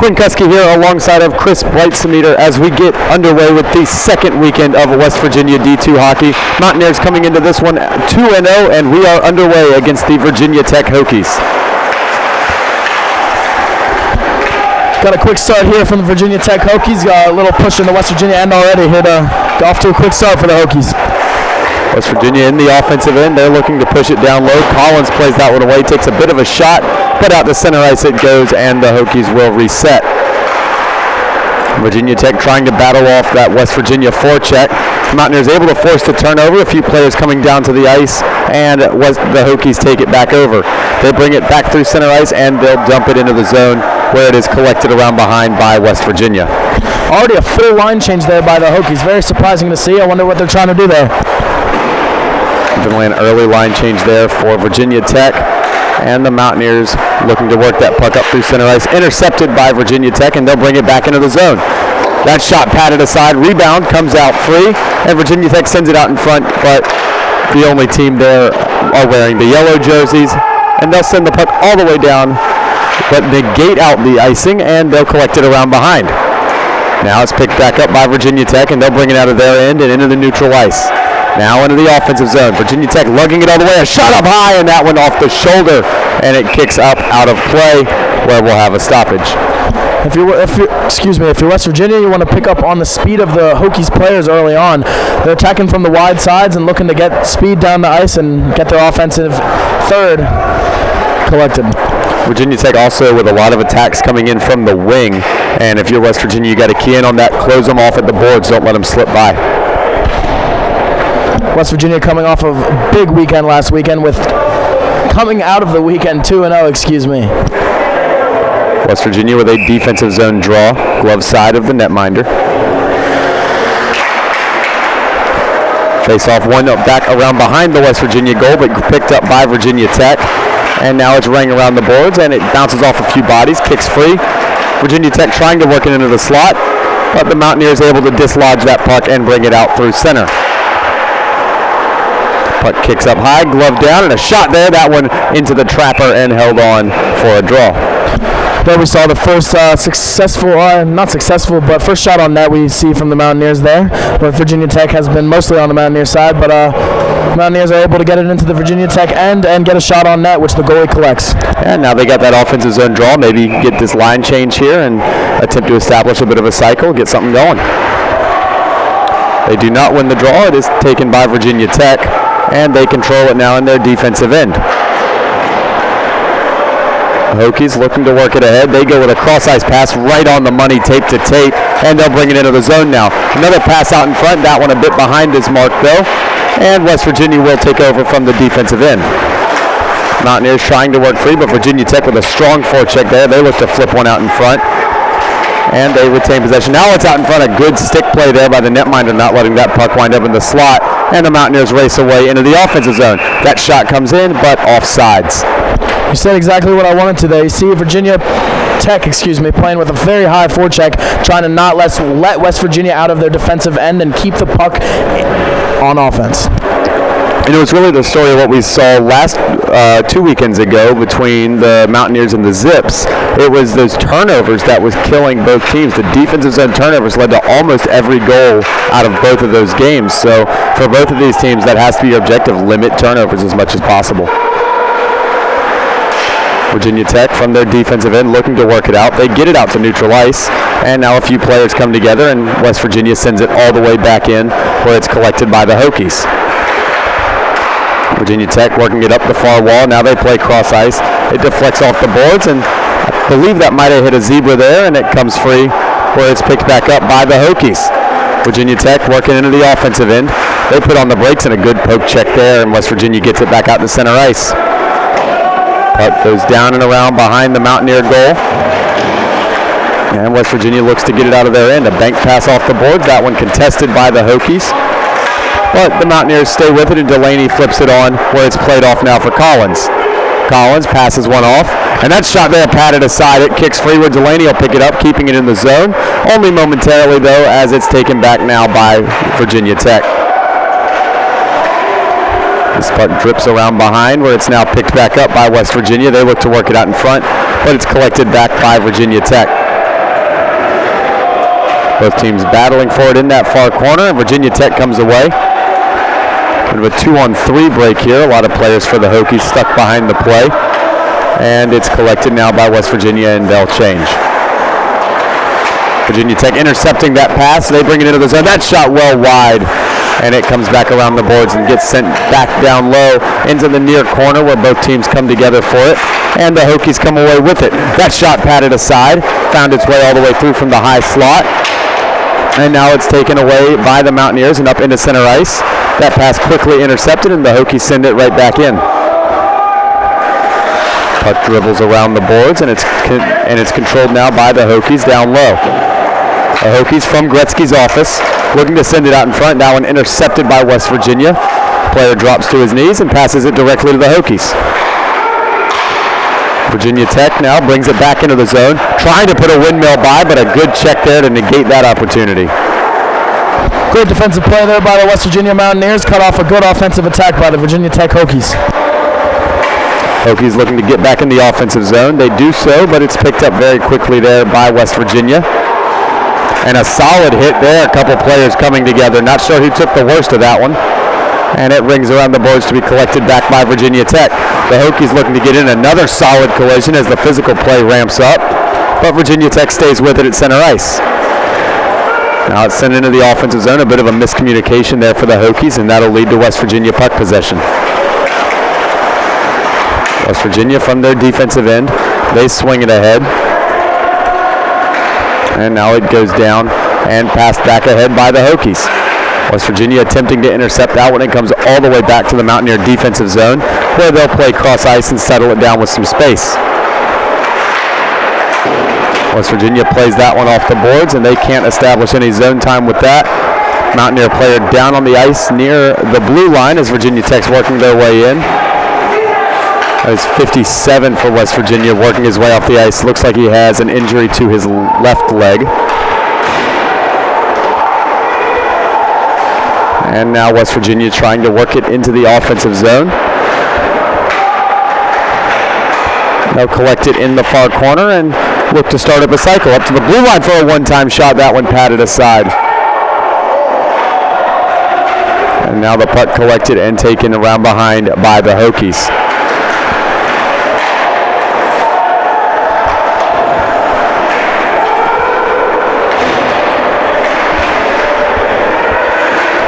Quinn Kuski here alongside of Chris Breitsemeter as we get underway with the second weekend of West Virginia D2 hockey. Mountaineers coming into this one 2-0, and we are underway against the Virginia Tech Hokies. Got a quick start here from the Virginia Tech Hokies. Got a little push in the West Virginia end already. Here to go off to a quick start for the Hokies. West Virginia in the offensive end. They're looking to push it down low. Collins plays that one away, takes a bit of a shot, but out the center ice it goes, and the Hokies will reset. Virginia Tech trying to battle off that West Virginia forecheck. Mountaineers able to force the turnover. A few players coming down to the ice, and the Hokies take it back over. They bring it back through center ice, and they'll dump it into the zone where it is collected around behind by West Virginia. Already a full line change there by the Hokies. Very surprising to see. I wonder what they're trying to do there. Definitely an early line change there for Virginia Tech. And the Mountaineers looking to work that puck up through center ice. Intercepted by Virginia Tech, and they'll bring it back into the zone. That shot patted aside. Rebound comes out free, and Virginia Tech sends it out in front, but the only team there are wearing the yellow jerseys, and they'll send the puck all the way down, but negate out the icing, and they'll collect it around behind. Now it's picked back up by Virginia Tech, and they'll bring it out of their end and into the neutral ice. Now into the offensive zone. Virginia Tech lugging it all the way. A shot up high, and that one off the shoulder, and it kicks up out of play, where we'll have a stoppage. If you're West Virginia, you want to pick up on the speed of the Hokies players early on. They're attacking from the wide sides and looking to get speed down the ice and get their offensive third collected. Virginia Tech also with a lot of attacks coming in from the wing, and if you're West Virginia, you got to key in on that. Close them off at the boards. Don't let them slip by. West Virginia coming off of a big weekend last weekend coming out of the weekend 2-0, excuse me. West Virginia with a defensive zone draw, glove side of the netminder. Face off one up back around behind the West Virginia goal, but picked up by Virginia Tech. And now it's running around the boards, and it bounces off a few bodies, kicks free. Virginia Tech trying to work it into the slot, but the Mountaineers able to dislodge that puck and bring it out through center. Puck kicks up high, glove down, and a shot there. That one into the trapper and held on for a draw. There we saw the first first shot on net we see from the Mountaineers there. But Virginia Tech has been mostly on the Mountaineer side, but Mountaineers are able to get it into the Virginia Tech end and get a shot on net, which the goalie collects. And now they got that offensive zone draw. Maybe get this line change here and attempt to establish a bit of a cycle, get something going. They do not win the draw. It is taken by Virginia Tech, and they control it now in their defensive end. Hokies looking to work it ahead. They go with a cross-ice pass right on the money, tape to tape, and they'll bring it into the zone now. Another pass out in front, that one a bit behind his mark though, and West Virginia will take over from the defensive end. Mountaineers trying to work free, but Virginia Tech with a strong forecheck there. They look to flip one out in front, and they retain possession. Now it's out in front, a good stick play there by the netminder, not letting that puck wind up in the slot, and the Mountaineers race away into the offensive zone. That shot comes in, but offsides. You said exactly what I wanted to there. You see Virginia Tech, playing with a very high forecheck, trying to not let West Virginia out of their defensive end and keep the puck on offense. And it was really the story of what we saw last 2 weekends ago between the Mountaineers and the Zips. It was those turnovers that was killing both teams. The defensive zone turnovers led to almost every goal out of both of those games. So for both of these teams, that has to be your objective, limit turnovers as much as possible. Virginia Tech from their defensive end looking to work it out. They get it out to neutral ice, and now a few players come together, and West Virginia sends it all the way back in where it's collected by the Hokies. Virginia Tech working it up the far wall. Now they play cross ice. It deflects off the boards, and I believe that might have hit a zebra there, and it comes free where it's picked back up by the Hokies. Virginia Tech working into the offensive end. They put on the brakes and a good poke check there, and West Virginia gets it back out to center ice. Puck goes down and around behind the Mountaineer goal. And West Virginia looks to get it out of their end. A bank pass off the boards. That one contested by the Hokies. But the Mountaineers stay with it, and Delaney flips it on where it's played off now for Collins. Collins passes one off, and that shot there patted aside. It kicks free where Delaney will pick it up, keeping it in the zone. Only momentarily, though, as it's taken back now by Virginia Tech. This puck drips around behind where it's now picked back up by West Virginia. They look to work it out in front, but it's collected back by Virginia Tech. Both teams battling for it in that far corner, and Virginia Tech comes away. Kind of a 2-on-3 break here. A lot of players for the Hokies stuck behind the play. And it's collected now by West Virginia, and they'll change. Virginia Tech intercepting that pass. They bring it into the zone. That shot well wide, and it comes back around the boards and gets sent back down low into the near corner where both teams come together for it, and the Hokies come away with it. That shot patted aside, found its way all the way through from the high slot, and now it's taken away by the Mountaineers and up into center ice. That pass quickly intercepted, and the Hokies send it right back in. Puck dribbles around the boards, and it's controlled now by the Hokies down low. The Hokies from Gretzky's office, looking to send it out in front. Now an intercepted by West Virginia. Player drops to his knees and passes it directly to the Hokies. Virginia Tech now brings it back into the zone, trying to put a windmill by, but a good check there to negate that opportunity. Great defensive play there by the West Virginia Mountaineers. Cut off a good offensive attack by the Virginia Tech Hokies. Hokies looking to get back in the offensive zone. They do so, but it's picked up very quickly there by West Virginia. And a solid hit there. A couple players coming together. Not sure who took the worst of that one. And it rings around the boards to be collected back by Virginia Tech. The Hokies looking to get in another solid collision as the physical play ramps up. But Virginia Tech stays with it at center ice. Now it's sent into the offensive zone. A bit of a miscommunication there for the Hokies, and that'll lead to West Virginia puck possession. West Virginia from their defensive end. They swing it ahead. And now it goes down and passed back ahead by the Hokies. West Virginia attempting to intercept that one. It comes all the way back to the Mountaineer defensive zone, where they'll play cross ice and settle it down with some space. West Virginia plays that one off the boards, and they can't establish any zone time with that. Mountaineer player down on the ice near the blue line as Virginia Tech's working their way in. That is 57 for West Virginia, working his way off the ice. Looks like he has an injury to his left leg. And now West Virginia trying to work it into the offensive zone. They'll collect it in the far corner and look to start up a cycle. Up to the blue line for a one-time shot. That one patted aside. And now the puck collected and taken around behind by the Hokies.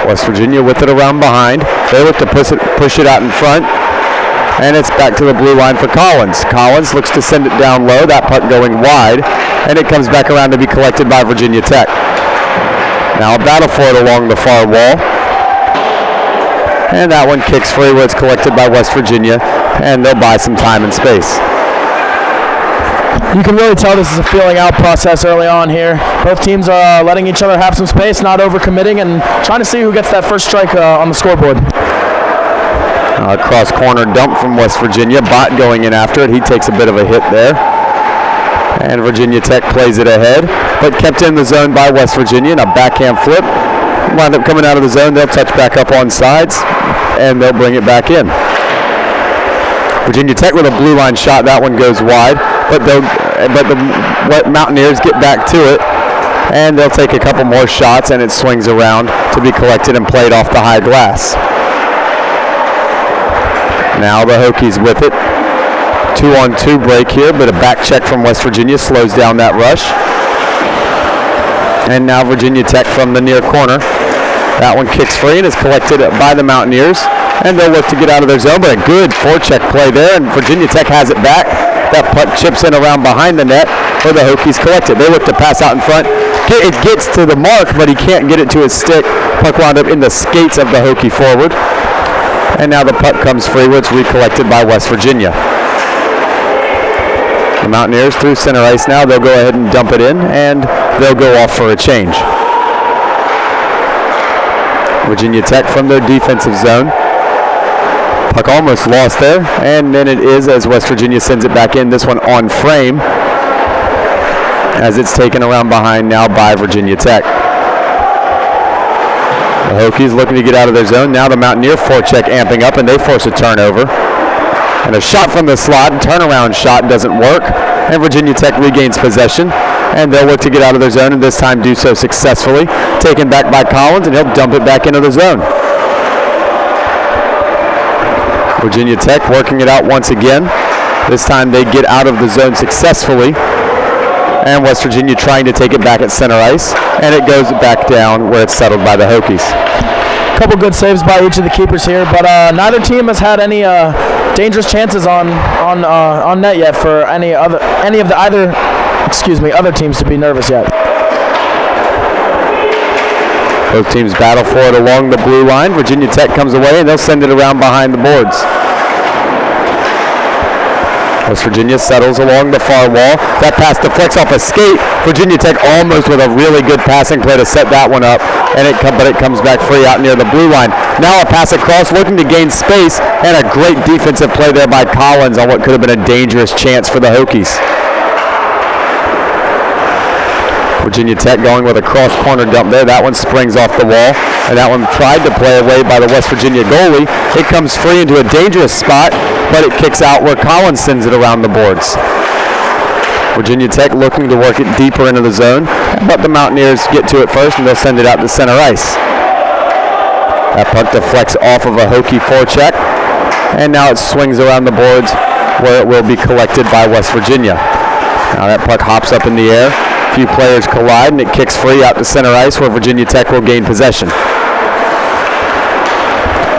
West Virginia with it around behind. They look to push it out in front. And it's back to the blue line for Collins. Collins looks to send it down low. That puck going wide. And it comes back around to be collected by Virginia Tech. Now a battle for it along the far wall. And that one kicks free where it's collected by West Virginia. And they'll buy some time and space. You can really tell this is a feeling out process early on here. Both teams are letting each other have some space, not overcommitting, and trying to see who gets that first strike on the scoreboard. Cross corner dump from West Virginia. Bott going in after it. He takes a bit of a hit there. And Virginia Tech plays it ahead, but kept in the zone by West Virginia. And a backhand flip. Wind up coming out of the zone. They'll touch back up on sides, and they'll bring it back in. Virginia Tech with a blue line shot. That one goes wide. But the Mountaineers get back to it, and they'll take a couple more shots, and it swings around to be collected and played off the high glass. Now the Hokies with it. 2-on-2 break here, but a back check from West Virginia slows down that rush. And now Virginia Tech from the near corner. That one kicks free and is collected by the Mountaineers, and they'll look to get out of their zone, but a good forecheck play there, and Virginia Tech has it back. That puck chips in around behind the net for the Hokies collected. They look to pass out in front. It gets to the mark, but he can't get it to his stick. Puck wound up in the skates of the Hokie forward. And now the puck comes free where it's recollected by West Virginia. The Mountaineers through center ice now. They'll go ahead and dump it in, and they'll go off for a change. Virginia Tech from their defensive zone. Puck almost lost there, and then it is as West Virginia sends it back in. This one on frame as it's taken around behind now by Virginia Tech. The Hokies looking to get out of their zone. Now the Mountaineer forecheck amping up, and they force a turnover. And a shot from the slot, turnaround shot doesn't work, and Virginia Tech regains possession. and they'll look to get out of their zone, and this time do so successfully. Taken back by Collins, and he'll dump it back into the zone. Virginia Tech working it out once again. This time they get out of the zone successfully, and West Virginia trying to take it back at center ice, and it goes back down where it's settled by the Hokies. Couple good saves by each of the keepers here, but neither team has had any dangerous chances on net yet for any of the other teams to be nervous yet. Both teams battle for it along the blue line. Virginia Tech comes away, and they'll send it around behind the boards. West Virginia settles along the far wall. That pass deflects off a skate. Virginia Tech almost with a really good passing play to set that one up, but it comes back free out near the blue line. Now a pass across, looking to gain space, and a great defensive play there by Collins on what could have been a dangerous chance for the Hokies. Virginia Tech going with a cross corner dump there. That one springs off the wall, and that one tried to play away by the West Virginia goalie. It comes free into a dangerous spot, but it kicks out where Collins sends it around the boards. Virginia Tech looking to work it deeper into the zone, but the Mountaineers get to it first, and they'll send it out to center ice. That puck deflects off of a Hokie forecheck, and now it swings around the boards where it will be collected by West Virginia. Now that puck hops up in the air. A few players collide, and it kicks free out to center ice where Virginia Tech will gain possession.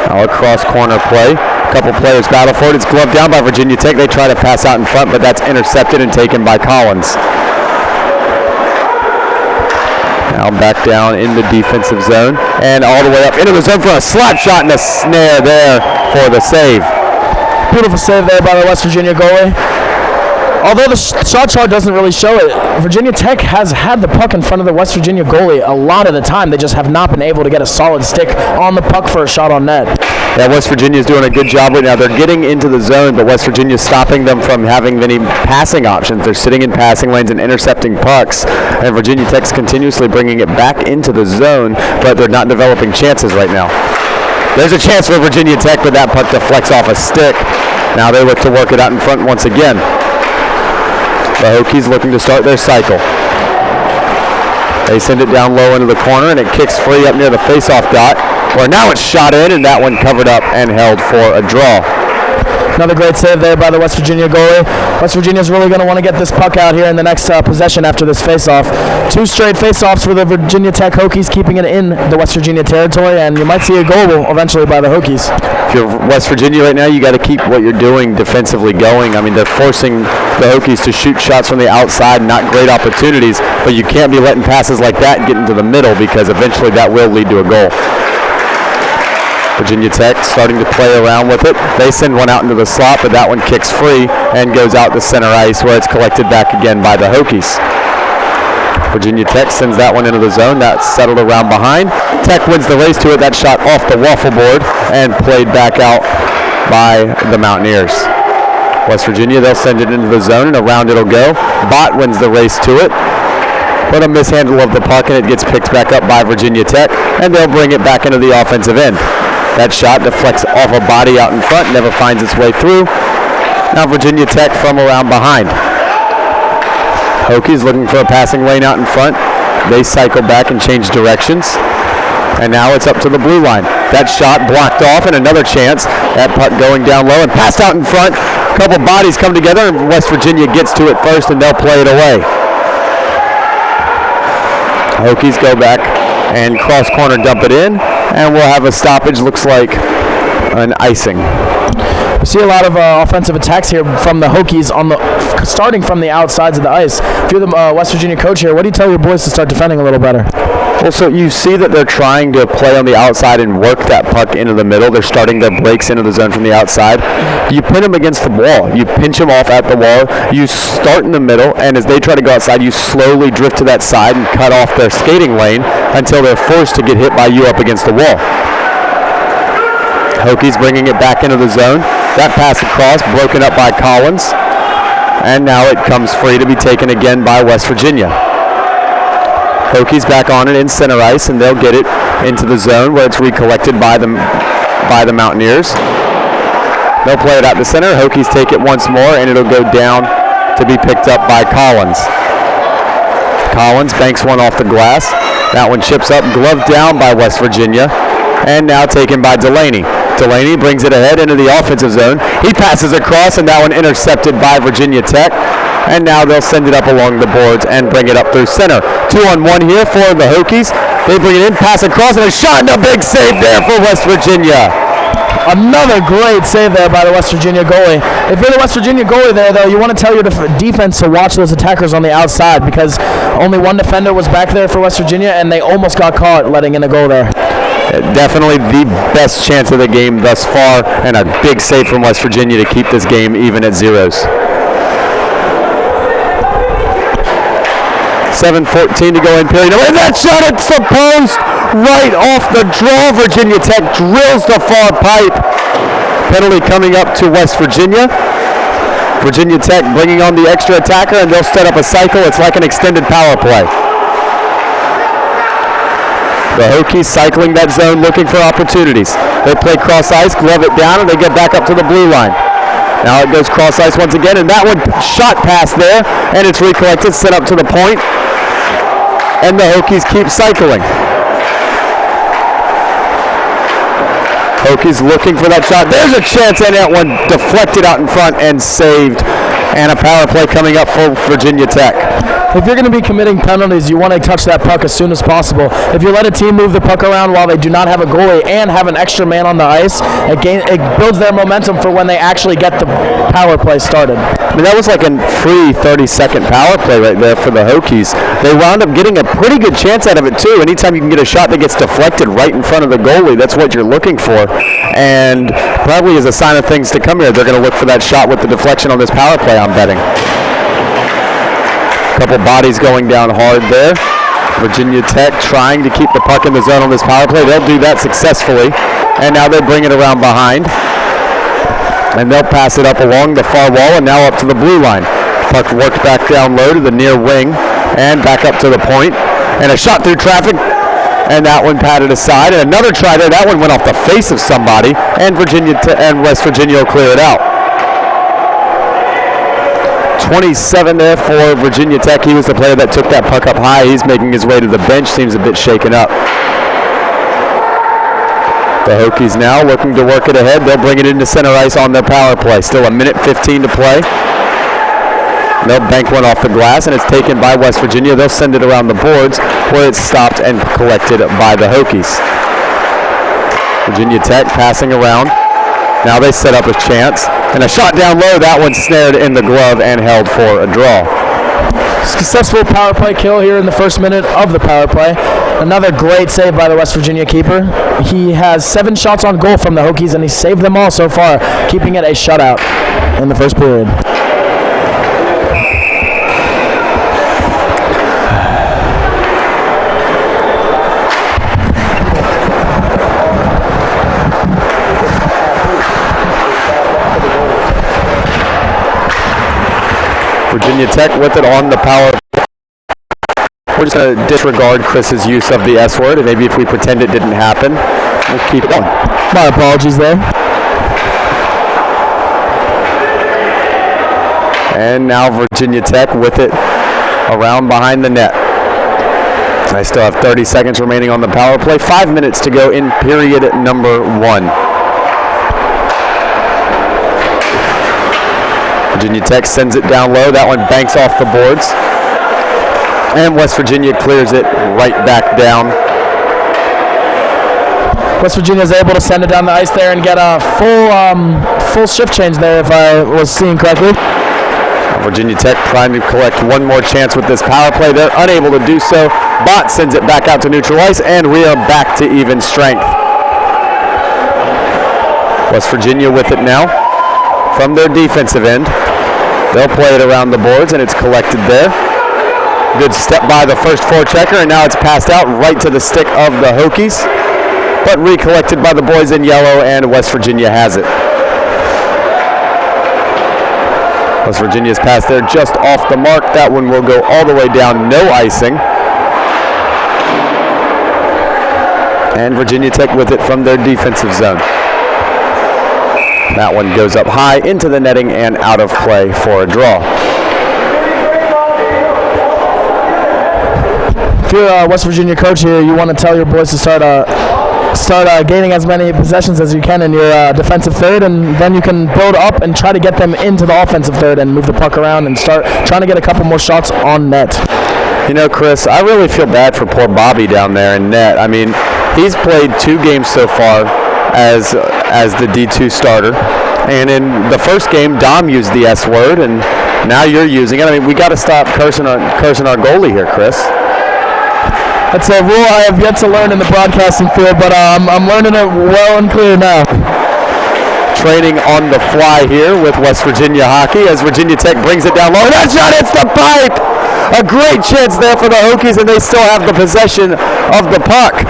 Now a cross corner play. A couple players battle for it. It's gloved down by Virginia Tech. They try to pass out in front, but that's intercepted and taken by Collins. Now back down in the defensive zone and all the way up into the zone for a slap shot and a snare there for the save. Beautiful save there by the West Virginia goalie. Although the shot chart doesn't really show it, Virginia Tech has had the puck in front of the West Virginia goalie a lot of the time. They just have not been able to get a solid stick on the puck for a shot on net. Yeah, West Virginia is doing a good job right now. They're getting into the zone, but West Virginia is stopping them from having any passing options. They're sitting in passing lanes and intercepting pucks, and Virginia Tech's continuously bringing it back into the zone, but they're not developing chances right now. There's a chance for Virginia Tech, but that puck deflects off a stick. Now they look to work it out in front once again. The Hokies looking to start their cycle. They send it down low into the corner, and it kicks free up near the face-off dot, where now it's shot in, and that one covered up and held for a draw. Another great save there by the West Virginia goalie. West Virginia's really going to want to get this puck out here in the next possession after this face-off. 2 straight face-offs for the Virginia Tech Hokies, keeping it in the West Virginia territory, and you might see a goal eventually by the Hokies. If you're West Virginia right now, you got to keep what you're doing defensively going. I mean, they're forcing the Hokies to shoot shots from the outside, not great opportunities, but you can't be letting passes like that get into the middle because eventually that will lead to a goal. Virginia Tech starting to play around with it. They send one out into the slot, but that one kicks free and goes out to center ice where it's collected back again by the Hokies. Virginia Tech sends that one into the zone. That's settled around behind. Tech wins the race to it. That shot off the waffle board and played back out by the Mountaineers. West Virginia, they'll send it into the zone, and around it'll go. Bott wins the race to it, but a mishandle of the puck, and it gets picked back up by Virginia Tech, and they'll bring it back into the offensive end. That shot deflects off a body out in front, never finds its way through. Now Virginia Tech from around behind. Hokies looking for a passing lane out in front. They cycle back and change directions. And now it's up to the blue line. That shot blocked off, and another chance. That puck going down low and passed out in front. A couple bodies come together, and West Virginia gets to it first, and they'll play it away. Hokies go back and cross corner dump it in, and we'll have a stoppage. Looks like an icing. We see a lot of offensive attacks here from the Hokies starting from the outsides of the ice. If you're the West Virginia coach here, what do you tell your boys to start defending a little better? Well, so you see that they're trying to play on the outside and work that puck into the middle. They're starting their breaks into the zone from the outside. You pin them against the wall. You pinch them off at the wall. You start in the middle, and as they try to go outside, you slowly drift to that side and cut off their skating lane until they're forced to get hit by you up against the wall. Hokies bringing it back into the zone. That pass across, broken up by Collins, and now it comes free to be taken again by West Virginia. Hokies back on it in center ice, and they'll get it into the zone where it's recollected by the Mountaineers. They'll play it out to center. Hokies take it once more, and it'll go down to be picked up by Collins. Collins banks one off the glass. That one chips up, gloved down by West Virginia, and now taken by Delaney. Delaney brings it ahead into the offensive zone. He passes across, and that one intercepted by Virginia Tech. And now they'll send it up along the boards and bring it up through center. 2-on-1 here for the Hokies. They bring it in, pass across, and a shot, and a big save there for West Virginia. Another great save there by the West Virginia goalie. If you're the West Virginia goalie there, though, you want to tell your defense to watch those attackers on the outside because only one defender was back there for West Virginia, and they almost got caught letting in a goal there. Definitely the best chance of the game thus far, and a big save from West Virginia to keep this game even at zeros. 7:14 to go in period. And that shot at the post, right off the draw. Virginia Tech drills the far pipe. Penalty coming up to West Virginia. Virginia Tech bringing on the extra attacker, and they'll set up a cycle. It's like an extended power play. The Hokies cycling that zone, looking for opportunities. They play cross ice, glove it down, and they get back up to the blue line. Now it goes cross ice once again, and that one shot past there, and it's recollected, sent up to the point, and the Hokies keep cycling. Hokies looking for that shot. There's a chance, and that one deflected out in front and saved. And a power play coming up for Virginia Tech. If you're going to be committing penalties, you want to touch that puck as soon as possible. If you let a team move the puck around while they do not have a goalie and have an extra man on the ice, it builds their momentum for when they actually get the power play started. I mean, that was like a free 30-second power play right there for the Hokies. They wound up getting a pretty good chance out of it, too. Anytime you can get a shot that gets deflected right in front of the goalie, that's what you're looking for. And probably as a sign of things to come here, they're going to look for that shot with the deflection on this power play, I'm betting. Couple bodies going down hard there. Virginia Tech trying to keep the puck in the zone on this power play. They'll do that successfully. And now they bring it around behind. And they'll pass it up along the far wall and now up to the blue line. Puck worked back down low to the near wing and back up to the point. And a shot through traffic. And that one patted aside. And another try there. That one went off the face of somebody. And West Virginia will clear it out. 27 there for Virginia Tech. He was the player that took that puck up high. He's making his way to the bench. Seems a bit shaken up. The Hokies now looking to work it ahead. They'll bring it into center ice on their power play. Still a minute 15 to play. They'll bank one off the glass, and it's taken by West Virginia. They'll send it around the boards where it's stopped and collected by the Hokies. Virginia Tech passing around. Now they set up a chance. And a shot down low, that one snared in the glove and held for a draw. Successful power play kill here in the first minute of the power play. Another great save by the West Virginia keeper. He has 7 shots on goal from the Hokies, and he saved them all so far, keeping it a shutout in the first period. Virginia Tech with it on the power. We're just going to disregard Chris's use of the S word, and maybe if we pretend it didn't happen, we'll keep it on. My apologies there. And now Virginia Tech with it around behind the net. I still have 30 seconds remaining on the power play. 5 minutes to go in period number 1. Virginia Tech sends it down low. That one banks off the boards. And West Virginia clears it right back down. West Virginia is able to send it down the ice there and get a full shift change there, if I was seeing correctly. Virginia Tech trying to collect one more chance with this power play. They're unable to do so. Bott sends it back out to neutral ice, and we are back to even strength. West Virginia with it now from their defensive end. They'll play it around the boards, and it's collected there. Good step by the first forechecker, and now it's passed out right to the stick of the Hokies, but recollected by the boys in yellow, and West Virginia has it. West Virginia's pass there just off the mark. That one will go all the way down, no icing. And Virginia Tech with it from their defensive zone. That one goes up high into the netting and out of play for a draw. If you're a West Virginia coach here, you want to tell your boys to start gaining as many possessions as you can in your defensive third, and then you can build up and try to get them into the offensive third and move the puck around and start trying to get a couple more shots on net. You know, Chris, I really feel bad for poor Bobby down there in net. I mean, he's played 2 games so far as the D2 starter, and in the first game, Dom used the S word, and now you're using it. I mean, we got to stop cursing our goalie here, Chris. That's a rule I have yet to learn in the broadcasting field, but I'm learning it well and clear now. Training on the fly here with West Virginia hockey as Virginia Tech brings it down low. That shot hits the pipe! A great chance there for the Hokies, and they still have the possession of the puck.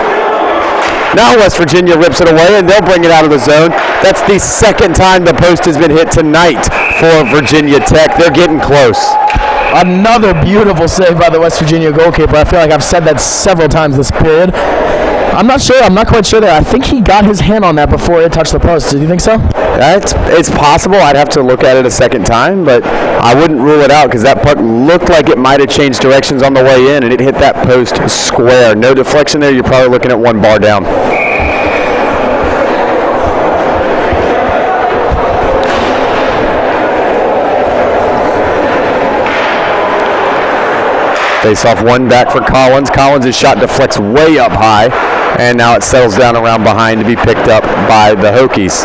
Now West Virginia rips it away, and they'll bring it out of the zone. That's the second time the post has been hit tonight for Virginia Tech. They're getting close. Another beautiful save by the West Virginia goalkeeper. I feel like I've said that several times this period. I'm not quite sure there. I think he got his hand on that before it touched the post. Do you think so? It's possible. I'd have to look at it a second time, but I wouldn't rule it out because that puck looked like it might have changed directions on the way in, and it hit that post square. No deflection there. You're probably looking at 1 bar down. Face off 1 back for Collins. Collins' shot deflects way up high, and now it settles down around behind to be picked up by the Hokies.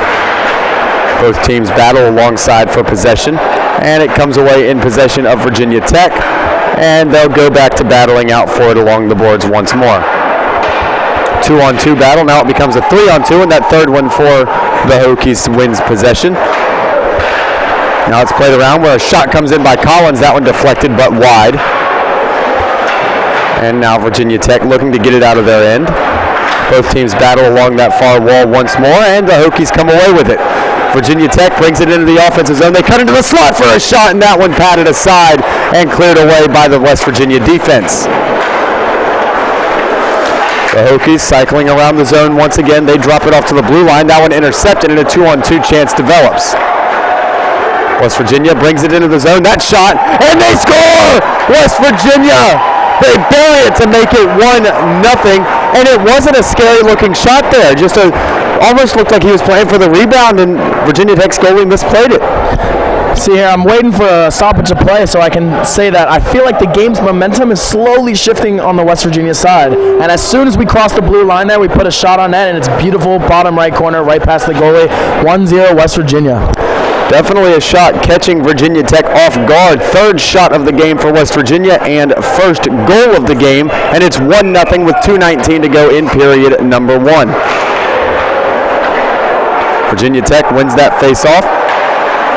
Both teams battle alongside for possession, and it comes away in possession of Virginia Tech, and they'll go back to battling out for it along the boards once more. 2-on-2 battle. Now it becomes a 3-on-2, and that third one for the Hokies wins possession. Now it's played around where a shot comes in by Collins. That one deflected but wide. And now Virginia Tech looking to get it out of their end. Both teams battle along that far wall once more, and the Hokies come away with it. Virginia Tech brings it into the offensive zone. They cut into the slot for a shot, and that one patted aside and cleared away by the West Virginia defense. The Hokies cycling around the zone once again. They drop it off to the blue line. That one intercepted, and a 2-on-2 chance develops. West Virginia brings it into the zone. That shot, and they score! West Virginia! They bury it to make it 1-0, and it wasn't a scary-looking shot there. Just almost looked like he was playing for the rebound, and Virginia Tech's goalie misplayed it. See here, I'm waiting for a stoppage of play so I can say that I feel like the game's momentum is slowly shifting on the West Virginia side. And as soon as we cross the blue line there, we put a shot on net, and it's beautiful, bottom right corner, right past the goalie. 1-0 West Virginia. Definitely a shot catching Virginia Tech off guard. Third shot of the game for West Virginia and first goal of the game, and it's 1-0 with 2:19 to go in period number 1. Virginia Tech wins that face-off.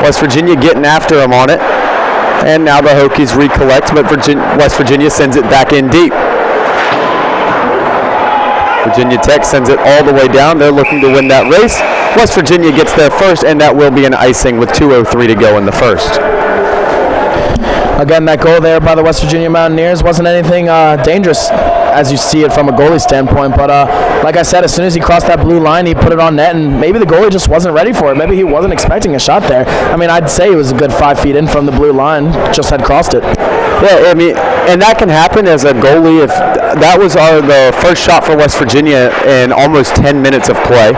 West Virginia getting after them on it, and now the Hokies recollect, but West Virginia sends it back in deep. Virginia Tech sends it all the way down. They're looking to win that race. West Virginia gets there first, and that will be an icing with 2:03 to go in the first. Again, that goal there by the West Virginia Mountaineers wasn't anything dangerous as you see it from a goalie standpoint. But like I said, as soon as he crossed that blue line, he put it on net, and maybe the goalie just wasn't ready for it. Maybe he wasn't expecting a shot there. I mean, I'd say he was a good 5 feet in from the blue line, just had crossed it. Yeah, I mean, and that can happen as a goalie. If that was the first shot for West Virginia in almost 10 minutes of play.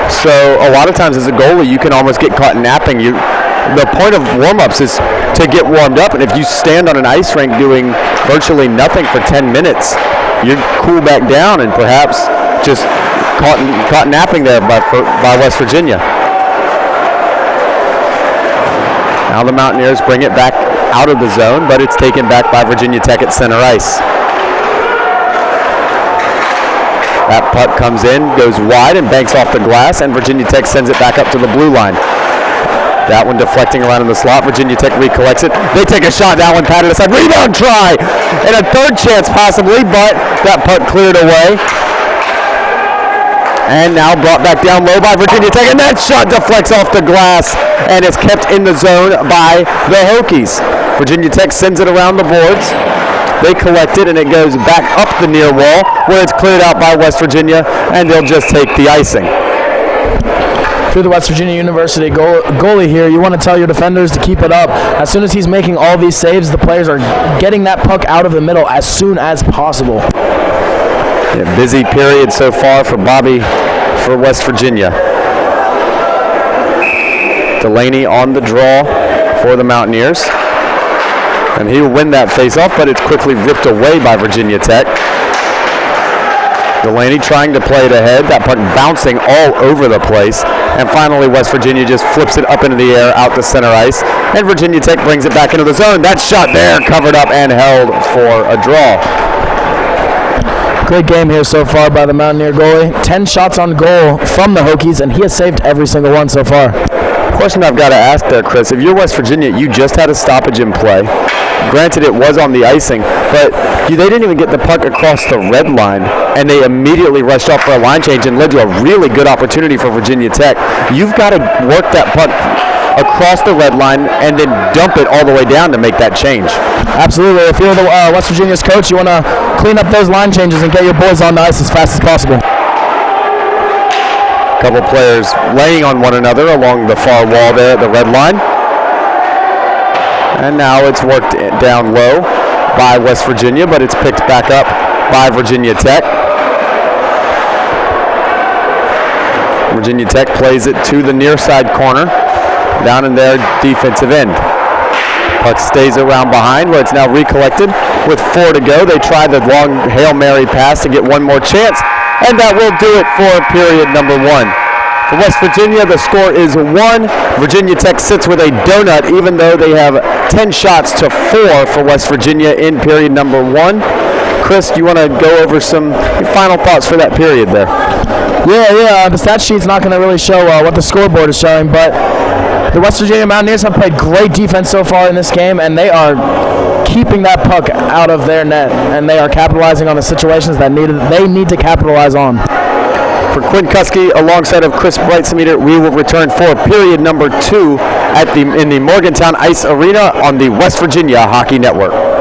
So a lot of times as a goalie, you can almost get caught napping. The point of warm-ups is to get warmed up, and if you stand on an ice rink doing virtually nothing for 10 minutes, you cool back down and perhaps just caught napping there by West Virginia. Now the Mountaineers bring it back out of the zone, but it's taken back by Virginia Tech at center ice. That puck comes in, goes wide, and banks off the glass, and Virginia Tech sends it back up to the blue line. That one deflecting around in the slot. Virginia Tech recollects it. They take a shot. That one patted aside. Rebound try! And a third chance possibly, but that puck cleared away. And now brought back down low by Virginia Tech, and that shot deflects off the glass and is kept in the zone by the Hokies. Virginia Tech sends it around the boards. They collect it, and it goes back up the near wall where it's cleared out by West Virginia, and they'll just take the icing. if you're the West Virginia University goalie here, you want to tell your defenders to keep it up. As soon as he's making all these saves, the players are getting that puck out of the middle as soon as possible. Yeah, busy period so far for Bobby for West Virginia. Delaney on the draw for the Mountaineers. And he will win that faceoff, but it's quickly ripped away by Virginia Tech. Delaney trying to play it ahead, that puck bouncing all over the place. And finally, West Virginia just flips it up into the air out to center ice. And Virginia Tech brings it back into the zone. That shot there covered up and held for a draw. Great game here so far by the Mountaineer goalie. 10 shots on goal from the Hokies, and he has saved every single one so far. Question I've got to ask there, Chris. If you're West Virginia, you just had a stoppage in play. Granted, it was on the icing, but they didn't even get the puck across the red line, and they immediately rushed off for a line change and led to a really good opportunity for Virginia Tech. You've got to work that puck across the red line and then dump it all the way down to make that change. Absolutely. If you're the West Virginia's coach, you want to clean up those line changes and get your boys on the ice as fast as possible. Couple players laying on one another along the far wall there at the red line. And now it's worked down low by West Virginia, but it's picked back up by Virginia Tech. Virginia Tech plays it to the near side corner, down in their defensive end. Puck stays around behind where it's now recollected. With 4 to go, they try the long Hail Mary pass to get one more chance. And that will do it for period number 1. For West Virginia, the score is 1. Virginia Tech sits with a donut, even though they have 10 shots to 4 for West Virginia in period number 1. Chris, do you want to go over some final thoughts for that period there? Yeah. The stat sheet's not going to really show what the scoreboard is showing, but the West Virginia Mountaineers have played great defense so far in this game, and they are keeping that puck out of their net, and they are capitalizing on the situations that they need to capitalize on. For Quinn Kuski, alongside of Chris Breitsemeter, we will return for period number 2 in the Morgantown Ice Arena on the West Virginia Hockey Network.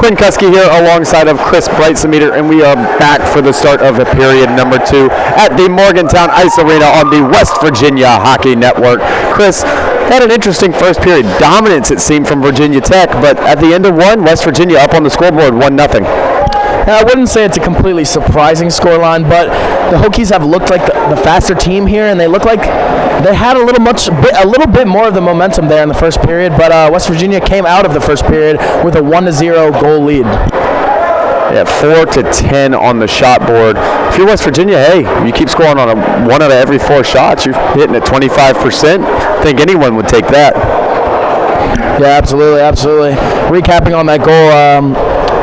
Quinn Kuski here alongside of Chris Breitsemeter, and we are back for the start of period number 2 at the Morgantown Ice Arena on the West Virginia Hockey Network. Chris, had an interesting first period. Dominance, it seemed, from Virginia Tech, but at the end of one, West Virginia up on the scoreboard 1-0. I wouldn't say it's a completely surprising scoreline, but the Hokies have looked like the faster team here, and they look like they had a little bit more of the momentum there in the first period, but West Virginia came out of the first period with a 1-0 goal lead. Yeah, 4-10 on the shot board. If you're West Virginia, hey, you keep scoring on 1 out of every 4 shots. You're hitting at 25%. I think anyone would take that. Yeah, absolutely. Recapping on that goal,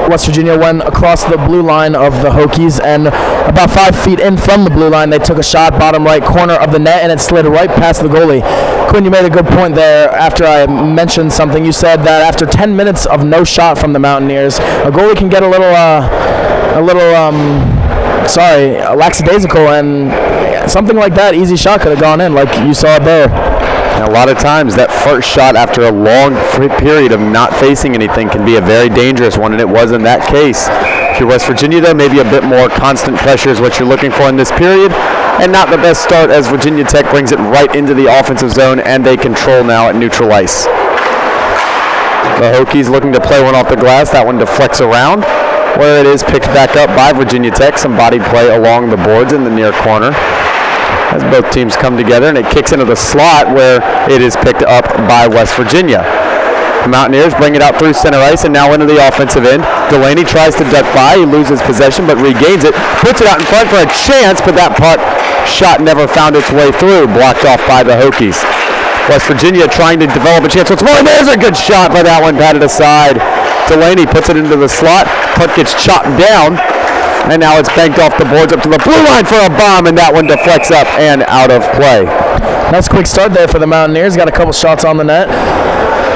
West Virginia went across the blue line of the Hokies, and about 5 feet in from the blue line, they took a shot bottom right corner of the net, and it slid right past the goalie. Quinn, you made a good point there after I mentioned something. You said that after 10 minutes of no shot from the Mountaineers, a goalie can get a little lackadaisical, and something like that, easy shot could have gone in, like you saw it there. And a lot of times that first shot after a long period of not facing anything can be a very dangerous one, and it was in that case. If you're West Virginia, though, maybe a bit more constant pressure is what you're looking for in this period, and not the best start as Virginia Tech brings it right into the offensive zone, and they control now at neutral ice. The Hokies looking to play one off the glass. That one deflects around, where it is picked back up by Virginia Tech. Some body play along the boards in the near corner as both teams come together, and it kicks into the slot where it is picked up by West Virginia. The Mountaineers bring it out through center ice and now into the offensive end. Delaney tries to duck by. He loses possession but regains it, puts it out in front for a chance, but that puck shot never found its way through, blocked off by the Hokies. West Virginia trying to develop a chance once more, and there's a good shot, but that one batted aside. Delaney puts it into the slot. Puck gets chopped down, and now it's banked off the boards up to the blue line for a bomb, and that one deflects up and out of play. Nice quick start there for the Mountaineers. Got a couple shots on the net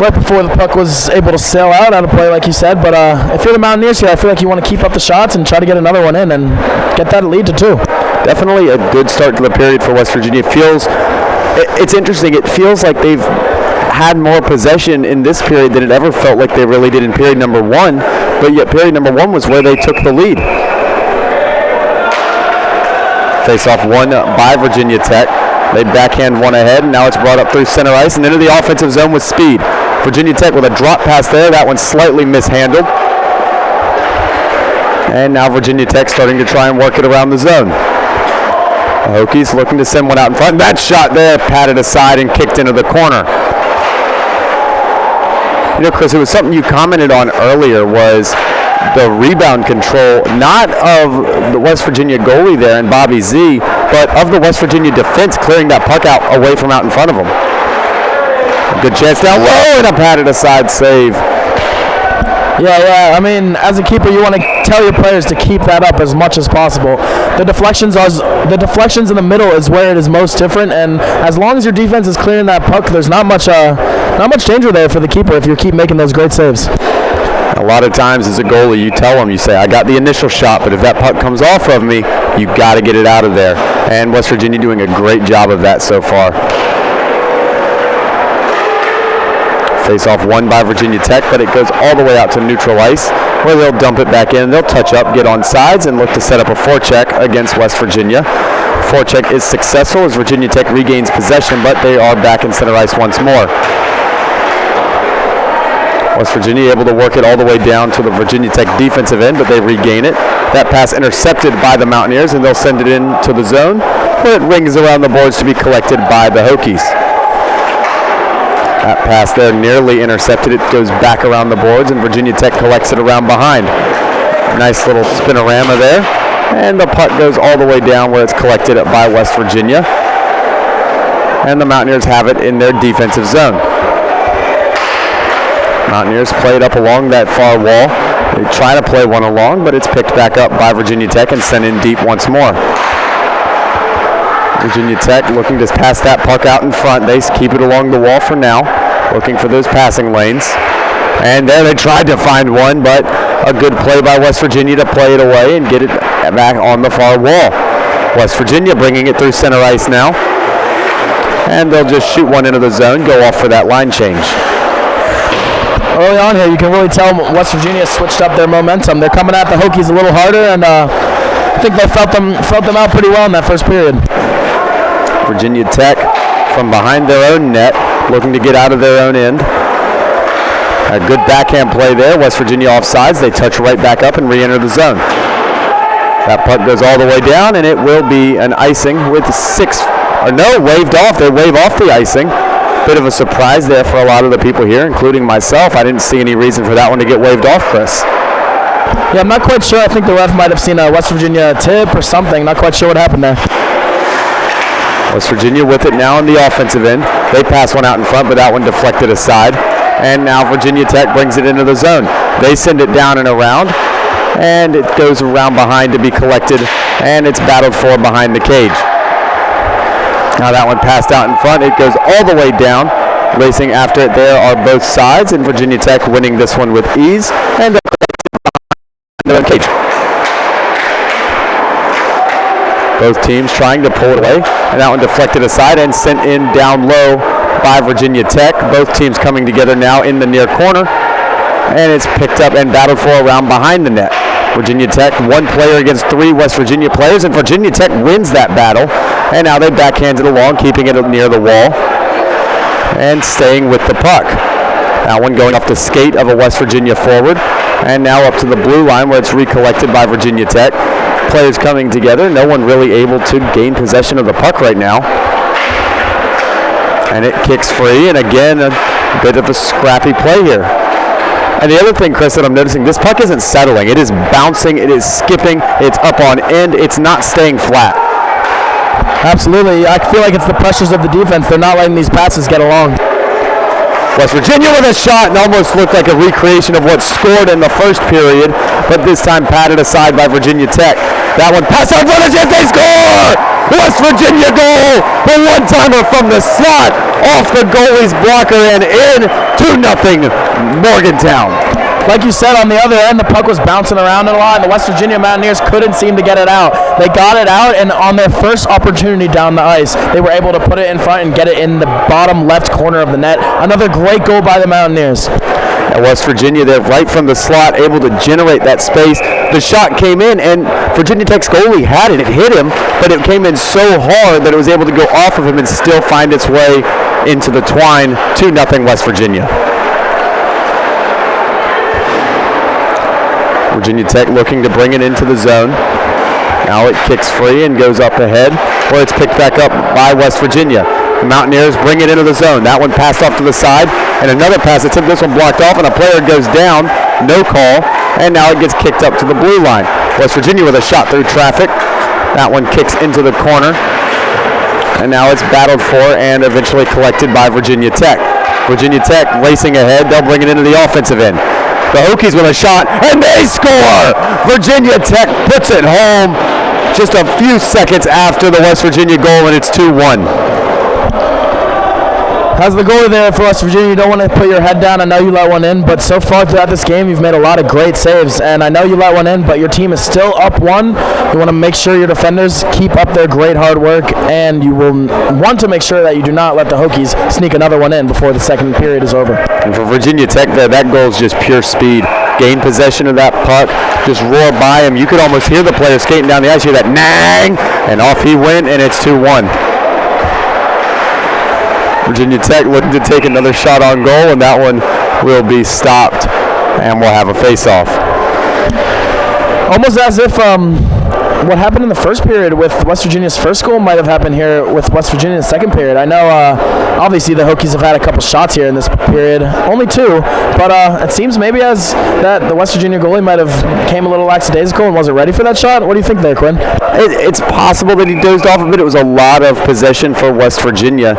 right before the puck was able to sail out of play, like you said. But if you're the Mountaineers here, I feel like you want to keep up the shots and try to get another one in and get that lead to 2. Definitely a good start to the period for West Virginia. It's interesting. It feels like they've had more possession in this period than it ever felt like they really did in period number 1. But yet period number 1 was where they took the lead. Face-off won by Virginia Tech. They backhand one ahead, and now it's brought up through center ice and into the offensive zone with speed. Virginia Tech with a drop pass there. That one's slightly mishandled. And now Virginia Tech starting to try and work it around the zone. The Hokies looking to send one out in front. That shot there patted aside and kicked into the corner. You know, Chris, it was something you commented on earlier, was the rebound control, not of the West Virginia goalie there and Bobby Z, but of the West Virginia defense clearing that puck out away from out in front of them. A good chance down low and a patted aside save. Yeah. I mean, as a keeper, you want to tell your players to keep that up as much as possible. The deflections in the middle is where it is most different, and as long as your defense is clearing that puck, there's not much danger there for the keeper if you keep making those great saves. A lot of times as a goalie, you tell them, you say, I got the initial shot, but if that puck comes off of me, you got to get it out of there. And West Virginia doing a great job of that so far. Face-off won by Virginia Tech, but it goes all the way out to neutral ice, where they'll dump it back in. They'll touch up, get on sides, and look to set up a forecheck against West Virginia. Forecheck is successful as Virginia Tech regains possession, but they are back in center ice once more. West Virginia able to work it all the way down to the Virginia Tech defensive end, but they regain it. That pass intercepted by the Mountaineers, and they'll send it into the zone, where it rings around the boards to be collected by the Hokies. That pass there nearly intercepted. It goes back around the boards, and Virginia Tech collects it around behind. Nice little spinorama there, and the puck goes all the way down where it's collected by West Virginia. And the Mountaineers have it in their defensive zone. Mountaineers play it up along that far wall. They try to play one along, but it's picked back up by Virginia Tech and sent in deep once more. Virginia Tech looking to pass that puck out in front. They keep it along the wall for now, looking for those passing lanes. And there they tried to find one, but a good play by West Virginia to play it away and get it back on the far wall. West Virginia bringing it through center ice now. And they'll just shoot one into the zone, go off for that line change. early on here, you can really tell West Virginia switched up their momentum. They're coming at the Hokies a little harder, and I think they felt them out pretty well in that first period. Virginia Tech from behind their own net, looking to get out of their own end. A good backhand play there. West Virginia offsides. They touch right back up and re-enter the zone. That puck goes all the way down, and it will be an icing with waved off. They wave off the icing. Bit of a surprise there for a lot of the people here, including myself. I didn't see any reason for that one to get waved off, Chris. Yeah, I'm not quite sure. I think the ref might have seen a West Virginia tip or something. Not quite sure what happened there. West Virginia with it now on the offensive end. They pass one out in front, but that one deflected aside. And now Virginia Tech brings it into the zone. They send it down and around, and it goes around behind to be collected, and it's battled for behind the cage. Now that one passed out in front. It goes all the way down. Racing after it there are both sides, and Virginia Tech winning this one with ease. And the cage. Both teams trying to pull it away, and that one deflected aside and sent in down low by Virginia Tech. Both teams coming together now in the near corner, and it's picked up and battled for around behind the net. Virginia Tech, one player against three West Virginia players, and Virginia Tech wins that battle. And now they backhand it along, keeping it near the wall and staying with the puck. That one going off the skate of a West Virginia forward, and now up to the blue line where it's recollected by Virginia Tech. Players coming together, no one really able to gain possession of the puck right now. And it kicks free, and again, a bit of a scrappy play here. And the other thing, Chris, that I'm noticing, this puck isn't settling. It is bouncing, it is skipping, it's up on end, it's not staying flat. Absolutely. I feel like it's the pressures of the defense. They're not letting these passes get along. West Virginia with a shot, and almost looked like a recreation of what scored in the first period, but this time patted aside by Virginia Tech. That one passed on front of Jeff, they score! West Virginia goal! The one-timer from the slot, off the goalie's blocker and in, 2-0 Morgantown. Like you said, on the other end, the puck was bouncing around a lot, and the West Virginia Mountaineers couldn't seem to get it out. They got it out, and on their first opportunity down the ice, they were able to put it in front and get it in the bottom left corner of the net. Another great goal by the Mountaineers. And West Virginia, they're right from the slot, able to generate that space. The shot came in, and Virginia Tech's goalie had it. It hit him, but it came in so hard that it was able to go off of him and still find its way into the twine. 2-0 West Virginia. Virginia Tech looking to bring it into the zone. Now it kicks free and goes up ahead, where it's picked back up by West Virginia. The Mountaineers bring it into the zone. That one passed off to the side, and another pass attempt. This one blocked off, and a player goes down. No call, and now it gets kicked up to the blue line. West Virginia with a shot through traffic. That one kicks into the corner, and now it's battled for and eventually collected by Virginia Tech. Virginia Tech racing ahead. They'll bring it into the offensive end. The Hokies with a shot, and they score! Virginia Tech puts it home just a few seconds after the West Virginia goal, and it's 2-1. How's the goalie there for West Virginia? You don't want to put your head down. I know you let one in, but so far throughout this game, you've made a lot of great saves, and I know you let one in, but your team is still up one. You want to make sure your defenders keep up their great hard work, and you will want to make sure that you do not let the Hokies sneak another one in before the second period is over. And for Virginia Tech, that goal is just pure speed. Gain possession of that puck, just roar by him. You could almost hear the player skating down the ice, hear that nang, and off he went, and it's 2-1. Virginia Tech looking to take another shot on goal, and that one will be stopped, and we'll have a face-off. Almost as if what happened in the first period with West Virginia's first goal might have happened here with West Virginia's second period. I know obviously the Hokies have had a couple shots here in this period, only two, but it seems maybe as that the West Virginia goalie might have came a little lackadaisical and wasn't ready for that shot. What do you think there, Quinn? It's possible that he dozed off of it. It was a lot of possession for West Virginia.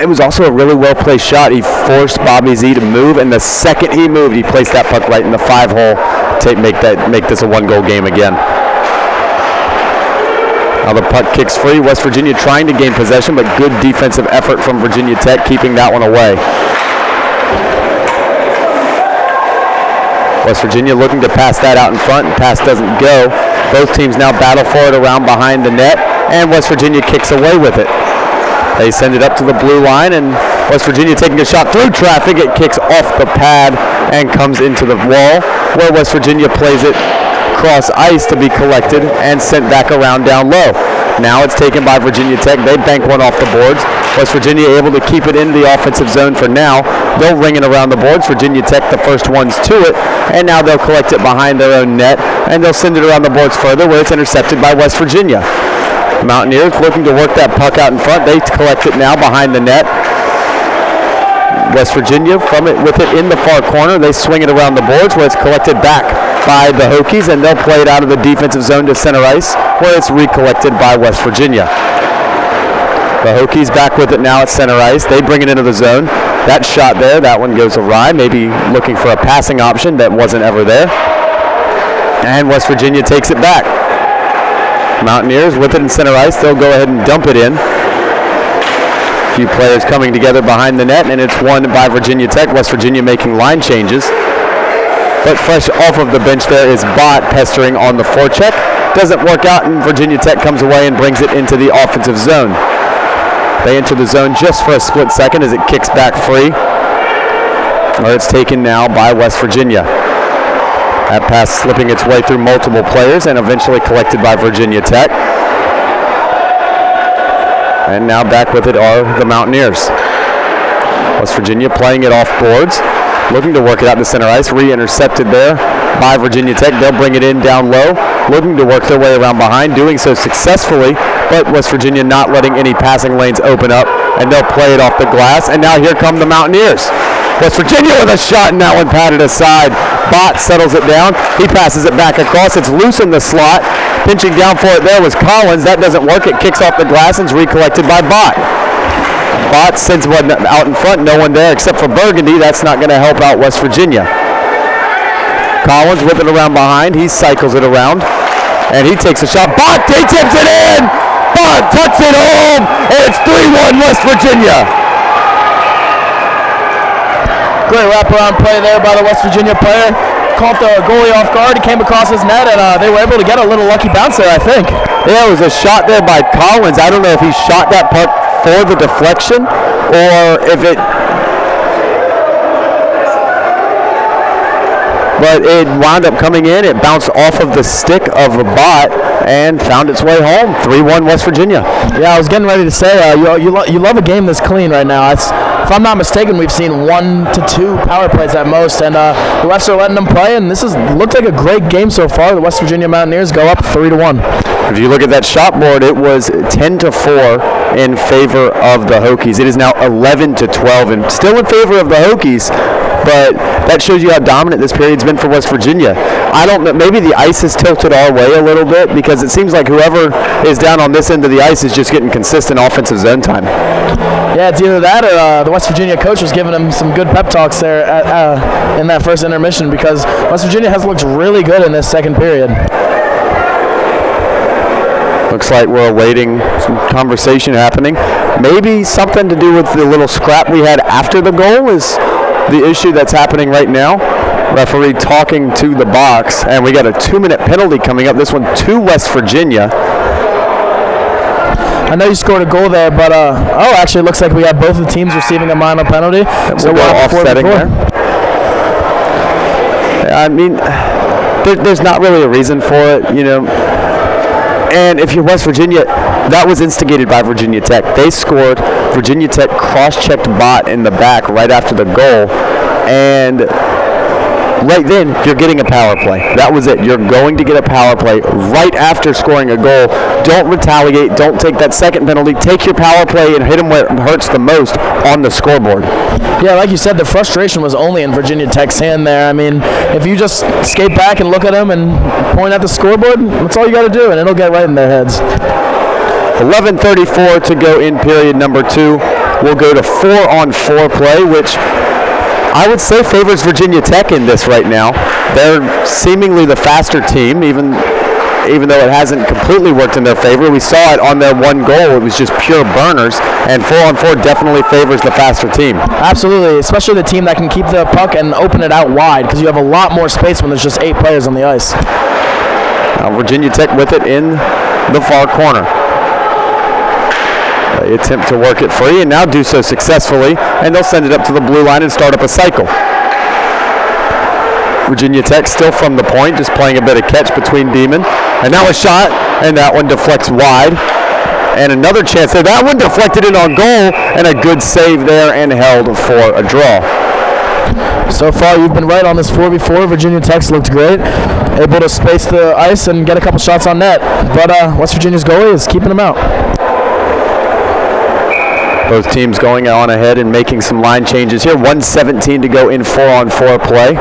It was also a really well-placed shot. He forced Bobby Z to move, and the second he moved, he placed that puck right in the 5-hole to make this a one-goal game again. Now the puck kicks free. West Virginia trying to gain possession, but good defensive effort from Virginia Tech keeping that one away. West Virginia looking to pass that out in front, and pass doesn't go. Both teams now battle for it around behind the net, and West Virginia kicks away with it. They send it up to the blue line, and West Virginia taking a shot through traffic. It kicks off the pad and comes into the wall, where West Virginia plays it cross ice to be collected and sent back around down low. Now it's taken by Virginia Tech. They bank one off the boards. West Virginia able to keep it in the offensive zone for now. They'll ring it around the boards. Virginia Tech the first ones to it, and now they'll collect it behind their own net, and they'll send it around the boards further, where it's intercepted by West Virginia. Mountaineers looking to work that puck out in front. They collect it now behind the net. West Virginia with it in the far corner. They swing it around the boards, where it's collected back by the Hokies, and they'll play it out of the defensive zone to center ice, where it's recollected by West Virginia. The Hokies back with it now at center ice. They bring it into the zone. That shot there, that one goes awry, maybe looking for a passing option that wasn't ever there. And West Virginia takes it back. Mountaineers with it in center ice. They'll go ahead and dump it in. A few players coming together behind the net, and it's won by Virginia Tech. West Virginia making line changes. But fresh off of the bench there is Bott pestering on the forecheck. Doesn't work out, and Virginia Tech comes away and brings it into the offensive zone. They enter the zone just for a split second as it kicks back free. Or it's taken now by West Virginia. That pass slipping its way through multiple players and eventually collected by Virginia Tech. And now back with it are the Mountaineers. West Virginia playing it off boards, looking to work it out to center ice. Re-intercepted there by Virginia Tech. They'll bring it in down low, looking to work their way around behind, doing so successfully, but West Virginia not letting any passing lanes open up, and they'll play it off the glass. And now here come the Mountaineers. West Virginia with a shot, and that one patted aside. Bott settles it down. He passes it back across. It's loose in the slot. Pinching down for it there was Collins. That doesn't work. It kicks off the glass and is recollected by Bott. Bott sends one out in front. No one there except for Burgundy. That's not going to help out West Virginia. Collins with it around behind. He cycles it around, and he takes a shot. Bott, he tips it in. Bott tucks it home, and it's 3-1 West Virginia. Great wraparound play there by the West Virginia player. Caught the goalie off guard. He came across his net, and they were able to get a little lucky bounce there, I think. Yeah, it was a shot there by Collins. I don't know if he shot that puck for the deflection or if it... But it wound up coming in. It bounced off of the stick of a Bott and found its way home. 3-1 West Virginia. Yeah, I was getting ready to say, you love a game this clean right now. If I'm not mistaken, we've seen 1 to 2 power plays at most, and the refs are letting them play, and this looked like a great game so far. The West Virginia Mountaineers go up 3-1. If you look at that shot board, it was 10-4 in favor of the Hokies. It is now 11-12 and still in favor of the Hokies, but that shows you how dominant this period's been for West Virginia. I don't know, maybe the ice is tilted our way a little bit because it seems like whoever is down on this end of the ice is just getting consistent offensive zone time. Yeah, it's either that or the West Virginia coach was giving them some good pep talks there in that first intermission, because West Virginia has looked really good in this second period. Looks like we're awaiting some conversation happening. Maybe something to do with the little scrap we had after the goal is the issue that's happening right now. Referee talking to the box, and we got a 2-minute penalty coming up. This one to West Virginia. I know you scored a goal there, but actually it looks like we have both the teams receiving a minor penalty. So we're offsetting there. I mean, there's not really a reason for it, you know. And if you're West Virginia, that was instigated by Virginia Tech. They scored. Virginia Tech cross-checked Bott in the back right after the goal, and right then you're getting a power play. That was it. You're going to get a power play right after scoring a goal. Don't retaliate. Don't take that second penalty. Take your power play and hit them where it hurts the most on the scoreboard. Yeah, like you said, the frustration was only in Virginia Tech's hand there. I mean, if you just skate back and look at them and point at the scoreboard, that's all you got to do, and it'll get right in their heads. 11:34 to go in period number 2. We'll go to 4-on-4 play, which I would say favors Virginia Tech in this right now. They're seemingly the faster team, even though it hasn't completely worked in their favor. We saw it on their one goal. It was just pure burners, and 4-on-4 definitely favors the faster team. Absolutely, especially the team that can keep the puck and open it out wide, because you have a lot more space when there's just 8 players on the ice. Now Virginia Tech with it in the far corner. They attempt to work it free and now do so successfully, and they'll send it up to the blue line and start up a cycle. Virginia Tech still from the point, just playing a bit of catch between Demon. And now a shot, and that one deflects wide. And another chance there. That one deflected in on goal, and a good save there and held for a draw. So far, you've been right on this 4v4. Virginia Tech's looked great, able to space the ice and get a couple shots on net. But West Virginia's goalie is keeping them out. Both teams going on ahead and making some line changes here. 1:17 to go in 4-on-4 play.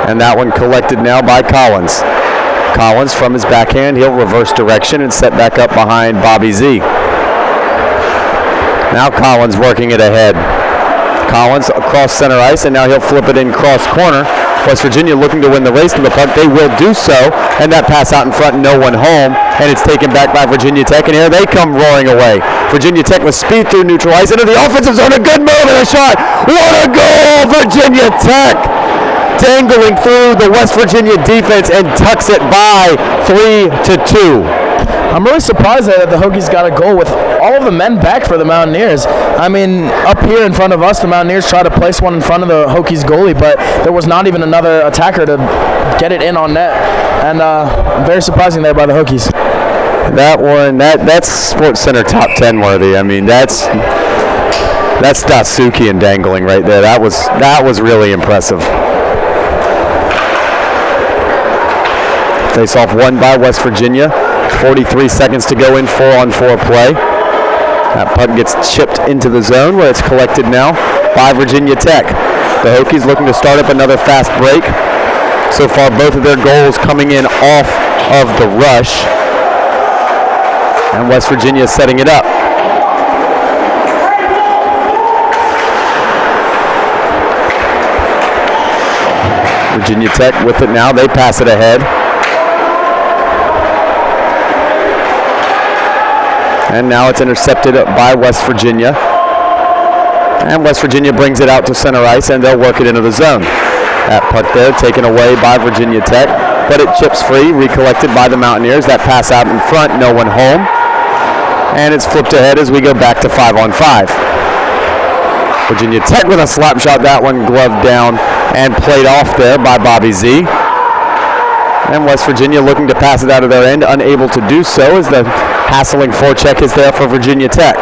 And that one collected now by Collins. Collins from his backhand, he'll reverse direction and set back up behind Bobby Z. Now Collins working it ahead. Collins across center ice, and now he'll flip it in cross corner. West Virginia looking to win the race to the puck. They will do so, and that pass out in front, no one home, and it's taken back by Virginia Tech, and here they come roaring away. Virginia Tech with speed through neutral ice into the offensive zone. A good move and a shot. What a goal, Virginia Tech! Dangling through the West Virginia defense and tucks it by 3-2. I'm really surprised that the Hokies got a goal with all of the men back for the Mountaineers. I mean, up here in front of us, the Mountaineers tried to place one in front of the Hokies goalie, but there was not even another attacker to get it in on net. And very surprising there by the Hokies. That one, that's Sports Center top 10 worthy. I mean, that's Dasuki and dangling right there. That was really impressive. Face-off won by West Virginia. 43 seconds to go in 4-on-4 play. That puck gets chipped into the zone where it's collected now by Virginia Tech. The Hokies looking to start up another fast break. So far, both of their goals coming in off of the rush. And West Virginia setting it up. Virginia Tech with it now. They pass it ahead. And now it's intercepted by West Virginia. And West Virginia brings it out to center ice, and they'll work it into the zone. That puck there taken away by Virginia Tech, but it chips free, recollected by the Mountaineers. That pass out in front, no one home. And it's flipped ahead as we go back to 5-on-5. Virginia Tech with a slap shot, that one gloved down and played off there by Bobby Z. And West Virginia looking to pass it out of their end, unable to do so as the hassling forecheck is there for Virginia Tech.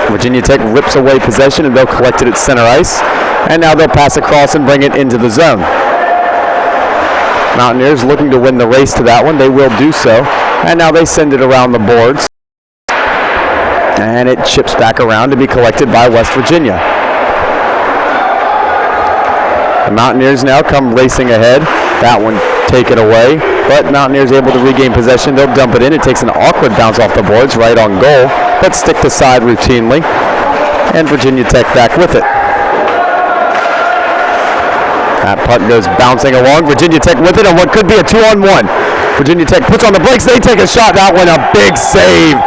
Virginia Tech rips away possession, and they'll collect it at center ice. And now they'll pass across and bring it into the zone. Mountaineers looking to win the race to that one. They will do so. And now they send it around the boards. And it chips back around to be collected by West Virginia. The Mountaineers now come racing ahead. That one taken away, but Mountaineers able to regain possession. They'll dump it in. It takes an awkward bounce off the boards, right on goal, but stick to side routinely. And Virginia Tech back with it. That puck goes bouncing along. Virginia Tech with it on what could be a 2-on-1. Virginia Tech puts on the brakes. They take a shot. That one a big save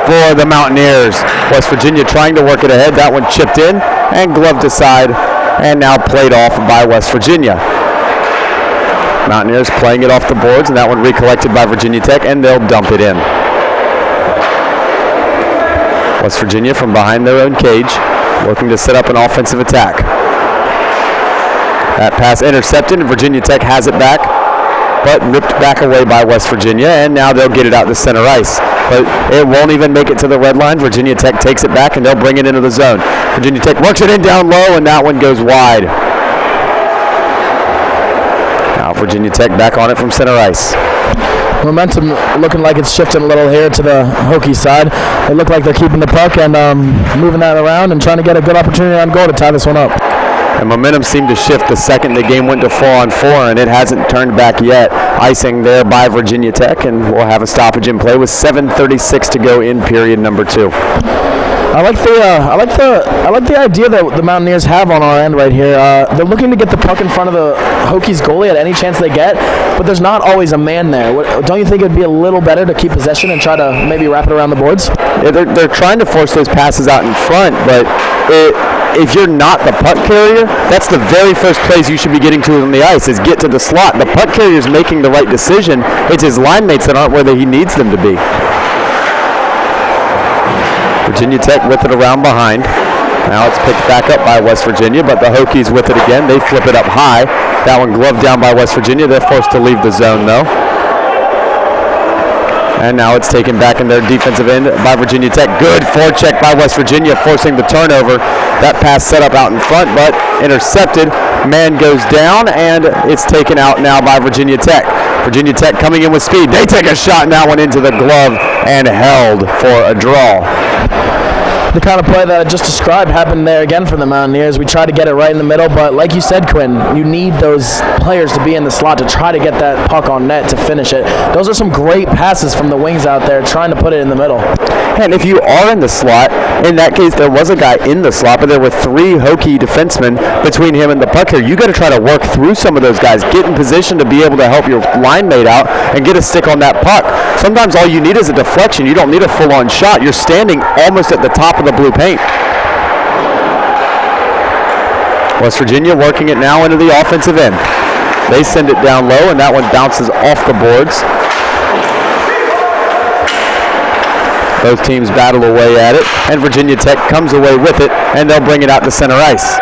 for the Mountaineers. West Virginia trying to work it ahead. That one chipped in and gloved aside and now played off by West Virginia. Mountaineers playing it off the boards, and that one recollected by Virginia Tech, and they'll dump it in. West Virginia from behind their own cage, looking to set up an offensive attack. That pass intercepted, and Virginia Tech has it back, but ripped back away by West Virginia, and now they'll get it out to center ice. But it won't even make it to the red line. Virginia Tech takes it back, and they'll bring it into the zone. Virginia Tech works it in down low, and that one goes wide. Now Virginia Tech back on it from center ice. Momentum looking like it's shifting a little here to the Hokie side. They look like they're keeping the puck and moving that around and trying to get a good opportunity on goal to tie this one up. And momentum seemed to shift the second the game went to 4-on-4, and it hasn't turned back yet. Icing there by Virginia Tech, and we'll have a stoppage in play with 7:36 to go in period number 2. I like the idea that the Mountaineers have on our end right here. They're looking to get the puck in front of the Hokies goalie at any chance they get, but there's not always a man there. Don't you think it'd be a little better to keep possession and try to maybe wrap it around the boards? Yeah, they're trying to force those passes out in front, but if you're not the puck carrier, that's the very first place you should be getting to on the ice, is get to the slot. The puck carrier is making the right decision. It's his line mates that aren't where he needs them to be. Virginia Tech with it around behind. Now it's picked back up by West Virginia, but the Hokies with it again. They flip it up high. That one gloved down by West Virginia. They're forced to leave the zone, though. And now it's taken back in their defensive end by Virginia Tech. Good forecheck by West Virginia, forcing the turnover. That pass set up out in front, but intercepted. Man goes down, and it's taken out now by Virginia Tech. Virginia Tech coming in with speed. They take a shot, and that one into the glove and held for a draw. The kind of play that I just described happened there again for the Mountaineers. We tried to get it right in the middle, but like you said, Quinn, you need those players to be in the slot to try to get that puck on net to finish it. Those are some great passes from the wings out there trying to put it in the middle. And if you are in the slot, in that case there was a guy in the slot, but there were 3 Hokie defensemen between him and the puck here. You got to try to work through some of those guys, get in position to be able to help your line mate out and get a stick on that puck. Sometimes all you need is a deflection. You don't need a full-on shot. You're standing almost at the top of the blue paint. West Virginia working it now into the offensive end. They send it down low, and that one bounces off the boards. Both teams battle away at it, and Virginia Tech comes away with it, and they'll bring it out to center ice.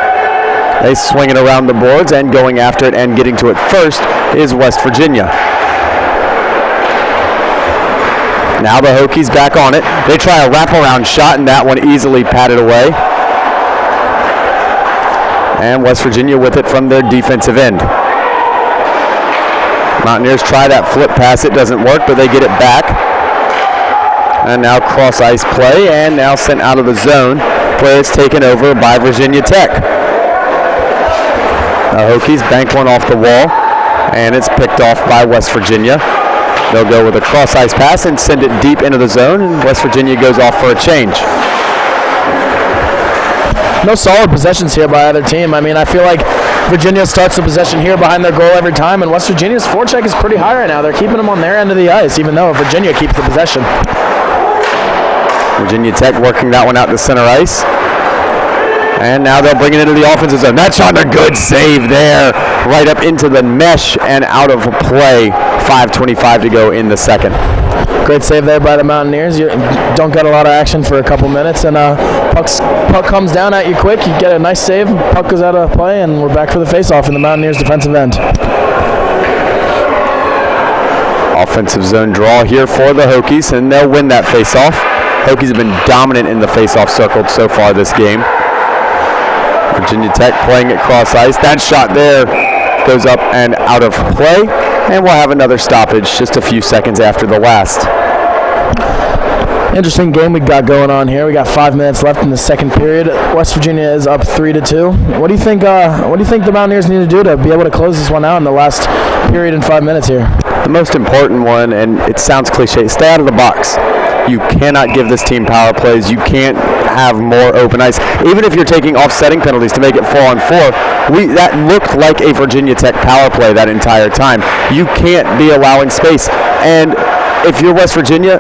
They swing it around the boards, and going after it and getting to it first is West Virginia. Now the Hokies back on it. They try a wraparound shot, and that one easily patted away. And West Virginia with it from their defensive end. Mountaineers try that flip pass. It doesn't work, but they get it back. And now cross ice play, and now sent out of the zone where it's taken over by Virginia Tech. The Hokies bank one off the wall, and it's picked off by West Virginia. They'll go with a cross ice pass and send it deep into the zone, and West Virginia goes off for a change. No solid possessions here by either team. I mean, I feel like Virginia starts the possession here behind their goal every time, and West Virginia's forecheck is pretty high right now. They're keeping them on their end of the ice, even though Virginia keeps the possession. Virginia Tech working that one out to center ice. And now they'll bring it into the offensive zone. That shot, a good save there. Right up into the mesh and out of play. 5:25 to go in the second. Great save there by the Mountaineers. You don't get a lot of action for a couple minutes, and puck comes down at you quick. You get a nice save, puck goes out of play, and we're back for the face-off in the Mountaineers' defensive end. Offensive zone draw here for the Hokies, and they'll win that face-off. Hokies have been dominant in the face-off circle so far this game. Virginia Tech playing it cross ice. That shot there goes up and out of play, and we'll have another stoppage just a few seconds after the last. Interesting game we got going on here. We got 5 minutes left in the second period. West Virginia is up 3-2. What do you think? What do you think the Mountaineers need to do to be able to close this one out in the last period in 5 minutes here? The most important one, and it sounds cliche, stay out of the box. You cannot give this team power plays. You can't have more open ice. Even if you're taking offsetting penalties to make it 4-on-4, that looked like a Virginia Tech power play that entire time. You can't be allowing space. And if you're West Virginia,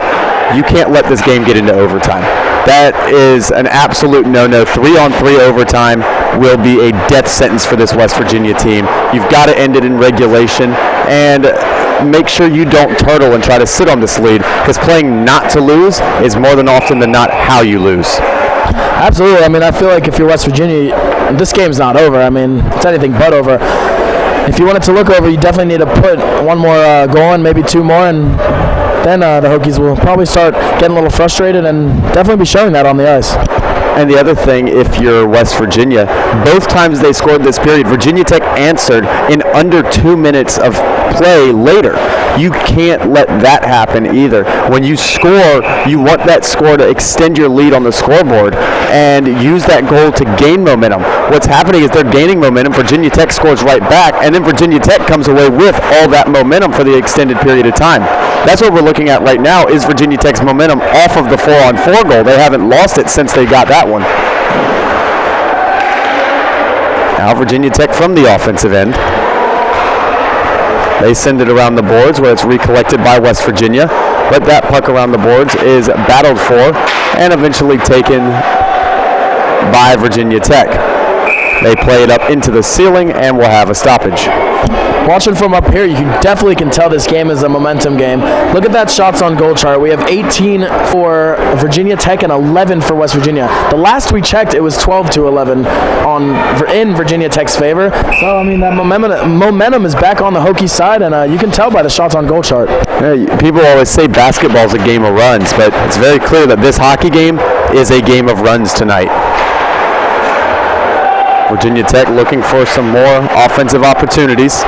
you can't let this game get into overtime. That is an absolute no-no. 3-on-3 overtime will be a death sentence for this West Virginia team. You've got to end it in regulation, and make sure you don't turtle and try to sit on this lead, because playing not to lose is more than often than not how you lose. Absolutely. I mean, I feel like if you're West Virginia, this game's not over. I mean, it's anything but over. If you want it to look over, you definitely need to put one more goal in, maybe 2 more, and then the Hokies will probably start getting a little frustrated and definitely be showing that on the ice. And the other thing, if you're West Virginia, both times they scored this period, Virginia Tech answered in under 2 minutes of play later. You can't let that happen either. When you score, you want that score to extend your lead on the scoreboard and use that goal to gain momentum. What's happening is they're gaining momentum. Virginia Tech scores right back, and then Virginia Tech comes away with all that momentum for the extended period of time. That's what we're looking at right now, is Virginia Tech's momentum off of the 4-on-4 goal. They haven't lost it since they got that one. Now Virginia Tech from the offensive end. They send it around the boards where it's recollected by West Virginia, but that puck around the boards is battled for and eventually taken by Virginia Tech. They play it up into the ceiling and will have a stoppage. Watching from up here, you definitely can tell this game is a momentum game. Look at that shots on goal chart. We have 18 for Virginia Tech and 11 for West Virginia. The last we checked, it was 12-11 in Virginia Tech's favor. So, I mean, that momentum is back on the Hokies side, and you can tell by the shots on goal chart. Yeah, people always say basketball is a game of runs, but it's very clear that this hockey game is a game of runs tonight. Virginia Tech looking for some more offensive opportunities.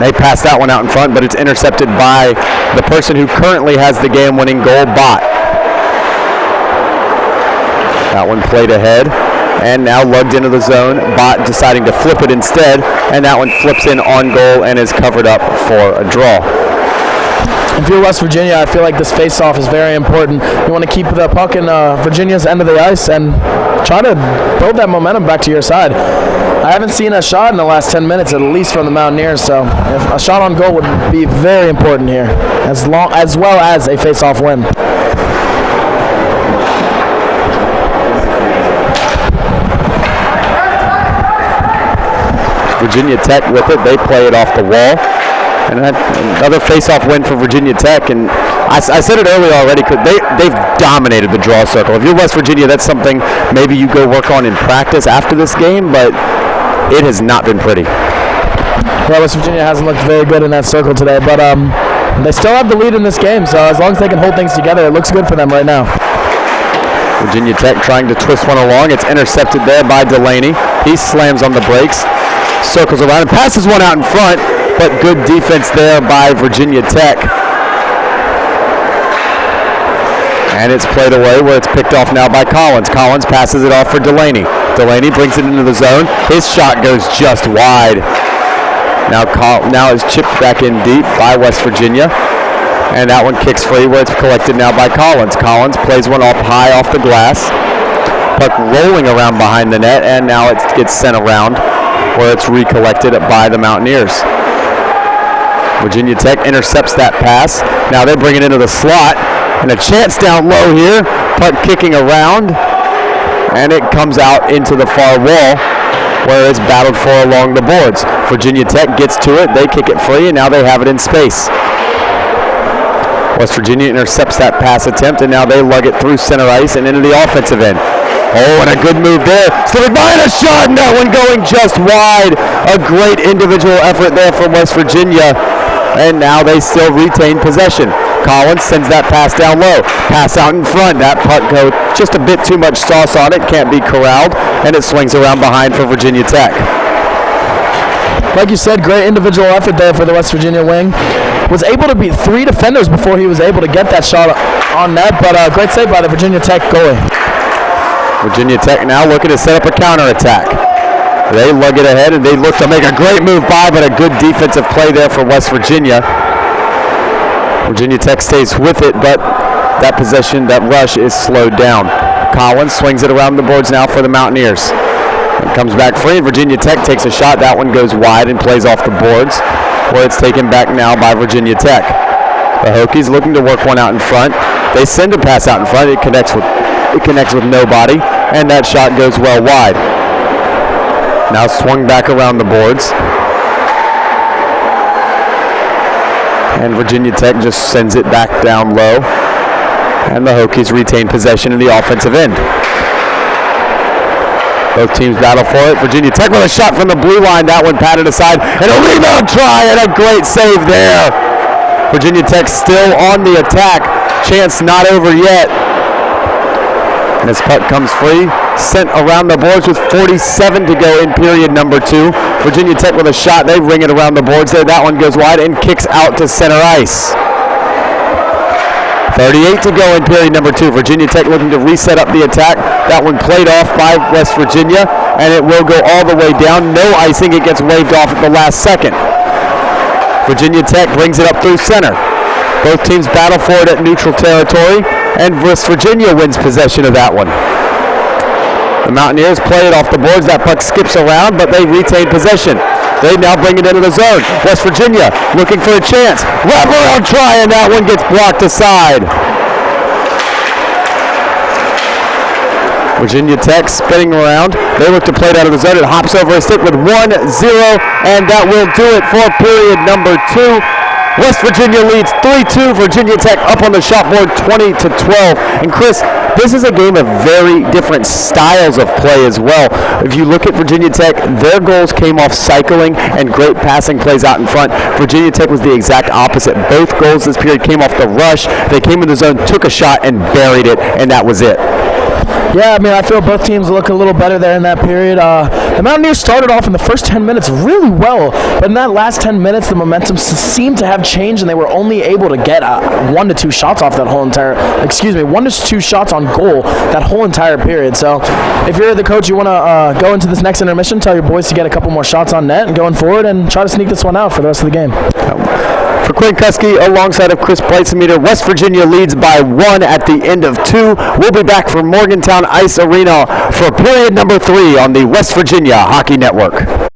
They pass that one out in front, but it's intercepted by the person who currently has the game-winning goal, Bott. That one played ahead and now lugged into the zone. Bott deciding to flip it instead, and that one flips in on goal and is covered up for a draw. If you're West Virginia, I feel like this face-off is very important. You want to keep the puck in Virginia's end of the ice and try to build that momentum back to your side. I haven't seen a shot in the last 10 minutes, at least from the Mountaineers, so a shot on goal would be very important here, as well as a face-off win. Virginia Tech with it, they play it off the wall. And another face-off win for Virginia Tech, and I said it earlier already, they've dominated the draw circle. If you're West Virginia, that's something maybe you go work on in practice after this game, but it has not been pretty. Well, West Virginia hasn't looked very good in that circle today, but they still have the lead in this game, so as long as they can hold things together, it looks good for them right now. Virginia Tech trying to twist one along. It's intercepted there by Delaney. He slams on the brakes, circles around, and passes one out in front, but good defense there by Virginia Tech. And it's played away where it's picked off now by Collins. Collins passes it off for Delaney. Delaney brings it into the zone. His shot goes just wide. Now it's chipped back in deep by West Virginia. And that one kicks free where it's collected now by Collins. Collins plays one up high off the glass. Puck rolling around behind the net, and now it gets sent around where it's recollected by the Mountaineers. Virginia Tech intercepts that pass. Now they bring it into the slot. And a chance down low here. Puck kicking around. And it comes out into the far wall where it's battled for along the boards. Virginia Tech gets to it. They kick it free, and now they have it in space. West Virginia intercepts that pass attempt, and now they lug it through center ice and into the offensive end. Oh, and a good move there. Slipping by, and a shot, and that one going just wide. A great individual effort there from West Virginia. And now they still retain possession. Collins sends that pass down low. Pass out in front. That puck goes just a bit too much sauce on it. Can't be corralled. And it swings around behind for Virginia Tech. Like you said, great individual effort there for the West Virginia wing. Was able to beat 3 defenders before he was able to get that shot on net. But great save by the Virginia Tech goalie. Virginia Tech now looking to set up a counterattack. They lug it ahead, and they look to make a great move by, but a good defensive play there for West Virginia. Virginia Tech stays with it, but that possession, that rush is slowed down. Collins swings it around the boards now for the Mountaineers. It comes back free, and Virginia Tech takes a shot. That one goes wide and plays off the boards, where it's taken back now by Virginia Tech. The Hokies looking to work one out in front. They send a pass out in front. It connects with nobody, and that shot goes well wide. Now swung back around the boards. And Virginia Tech just sends it back down low. And the Hokies retain possession in the offensive end. Both teams battle for it. Virginia Tech with a shot from the blue line. That one patted aside. And a rebound try, and a great save there. Virginia Tech still on the attack. Chance not over yet. And this puck comes free. Sent around the boards with 47 to go in period number 2. Virginia Tech with a shot. They ring it around the boards there. That one goes wide and kicks out to center ice. 38 to go in period number 2. Virginia Tech looking to reset up the attack. That one played off by West Virginia, and it will go all the way down. No icing. It gets waved off at the last second. Virginia Tech brings it up through center. Both teams battle for it at neutral territory, and West Virginia wins possession of that one. The Mountaineers play it off the boards. That puck skips around, but they retain possession. They now bring it into the zone. West Virginia looking for a chance. Wraparound try, and that one gets blocked aside. Virginia Tech spinning around. They look to play it out of the zone. It hops over a stick with 1-0, and that will do it for period number 2. West Virginia leads 3-2. Virginia Tech up on the shot board 20-12. And Chris, this is a game of very different styles of play as well. If you look at Virginia Tech, their goals came off cycling and great passing plays out in front. Virginia Tech was the exact opposite. Both goals this period came off the rush. They came in the zone, took a shot, and buried it, and that was it. Yeah, I mean, I feel both teams look a little better there in that period. The Mountaineers started off in the first 10 minutes really well, but in that last 10 minutes, the momentum seemed to have changed, and they were only able to get 1 to 2 shots off that whole entire, 1 to 2 shots on goal that whole entire period. So if you're the coach, you want to go into this next intermission, tell your boys to get a couple more shots on net and going forward and try to sneak this one out for the rest of the game. For Quinn Kuski, alongside of Chris Pleitzemeter, West Virginia leads by 1 at the end of 2. We'll be back from Morgantown Ice Arena for period number 3 on the West Virginia Hockey Network.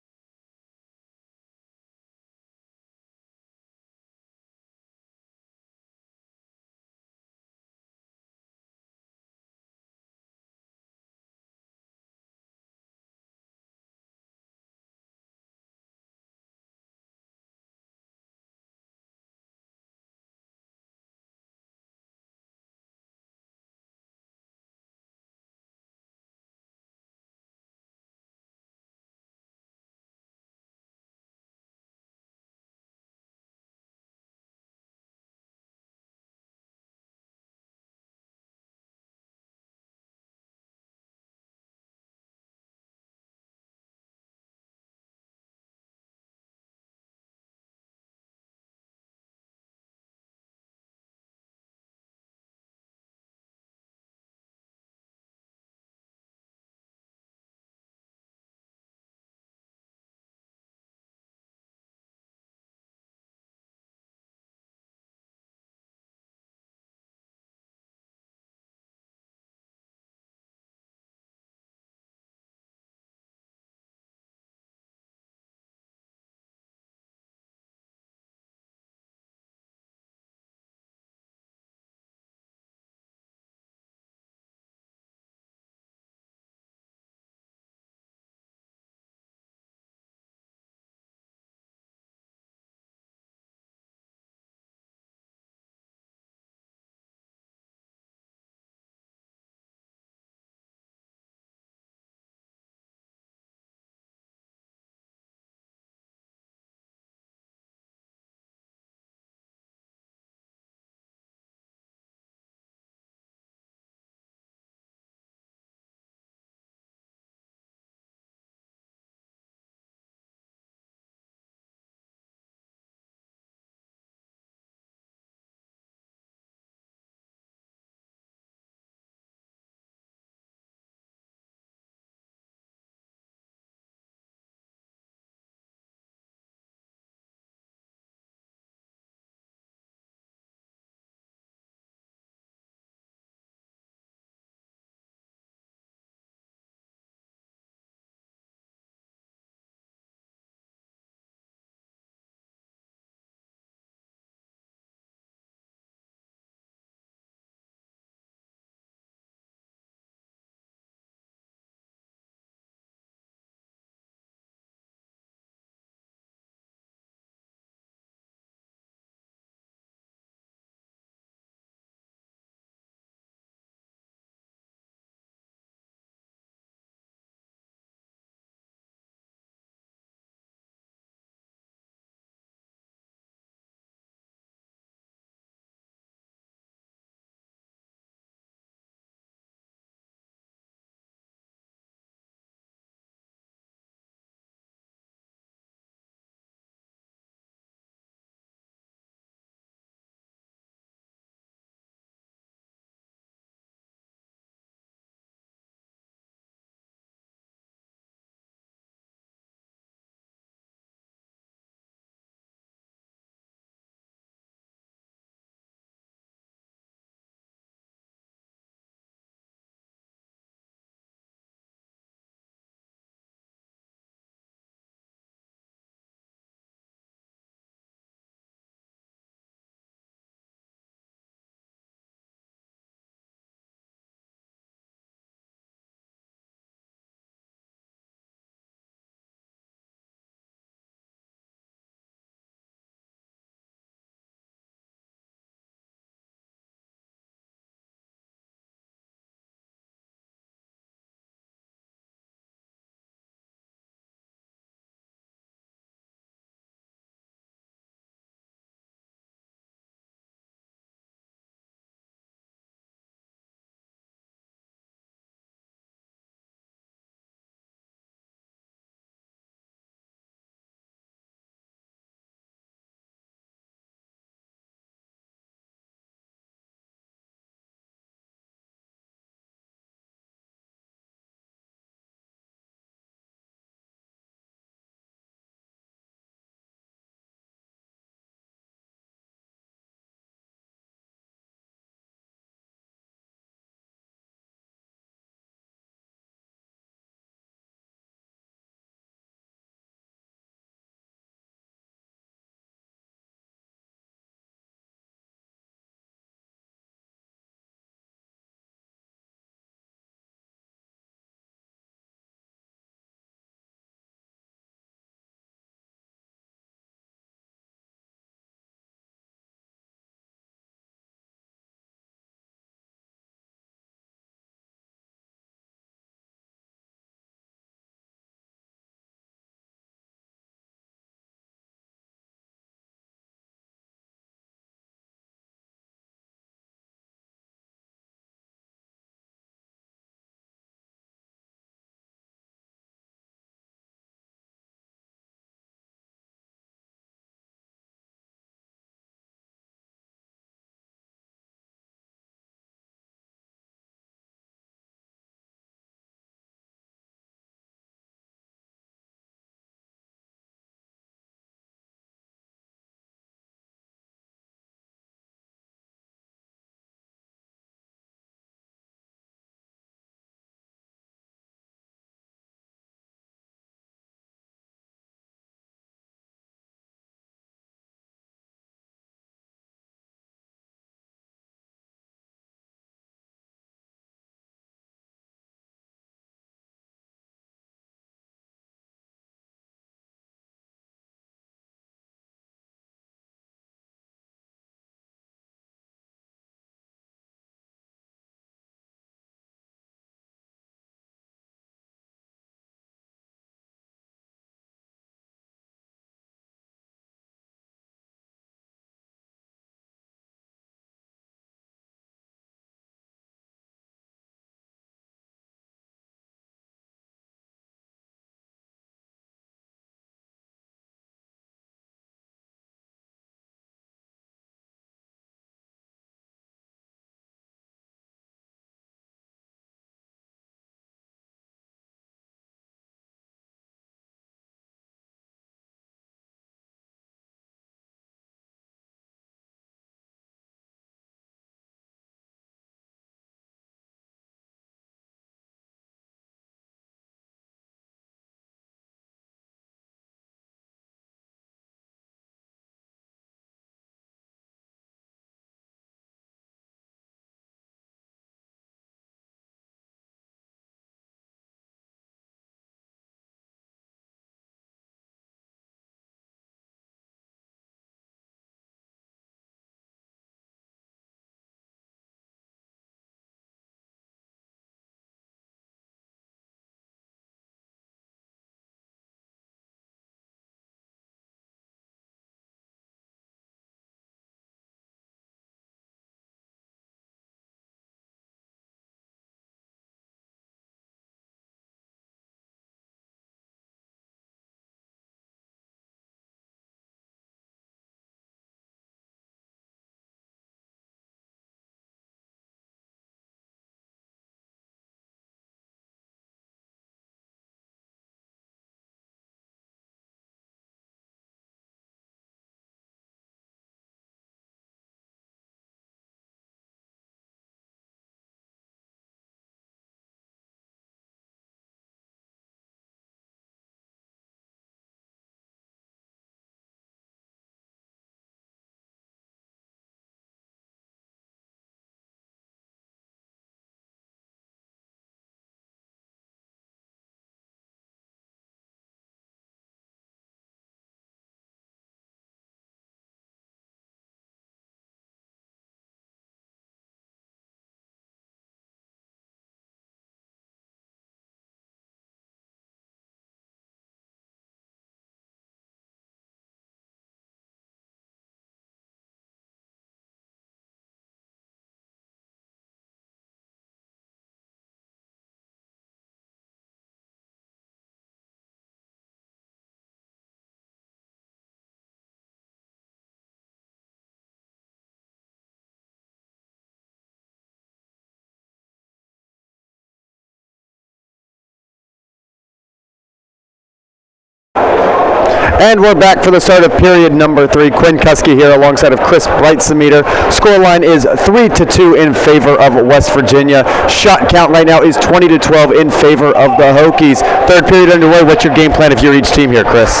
And we're back for the start of period number 3. Quinn Kuski here alongside of Chris Breitsemeter. Scoreline is 3-2 in favor of West Virginia. Shot count right now is 20-12 in favor of the Hokies. Third period underway. What's your game plan if you're each team here, Chris?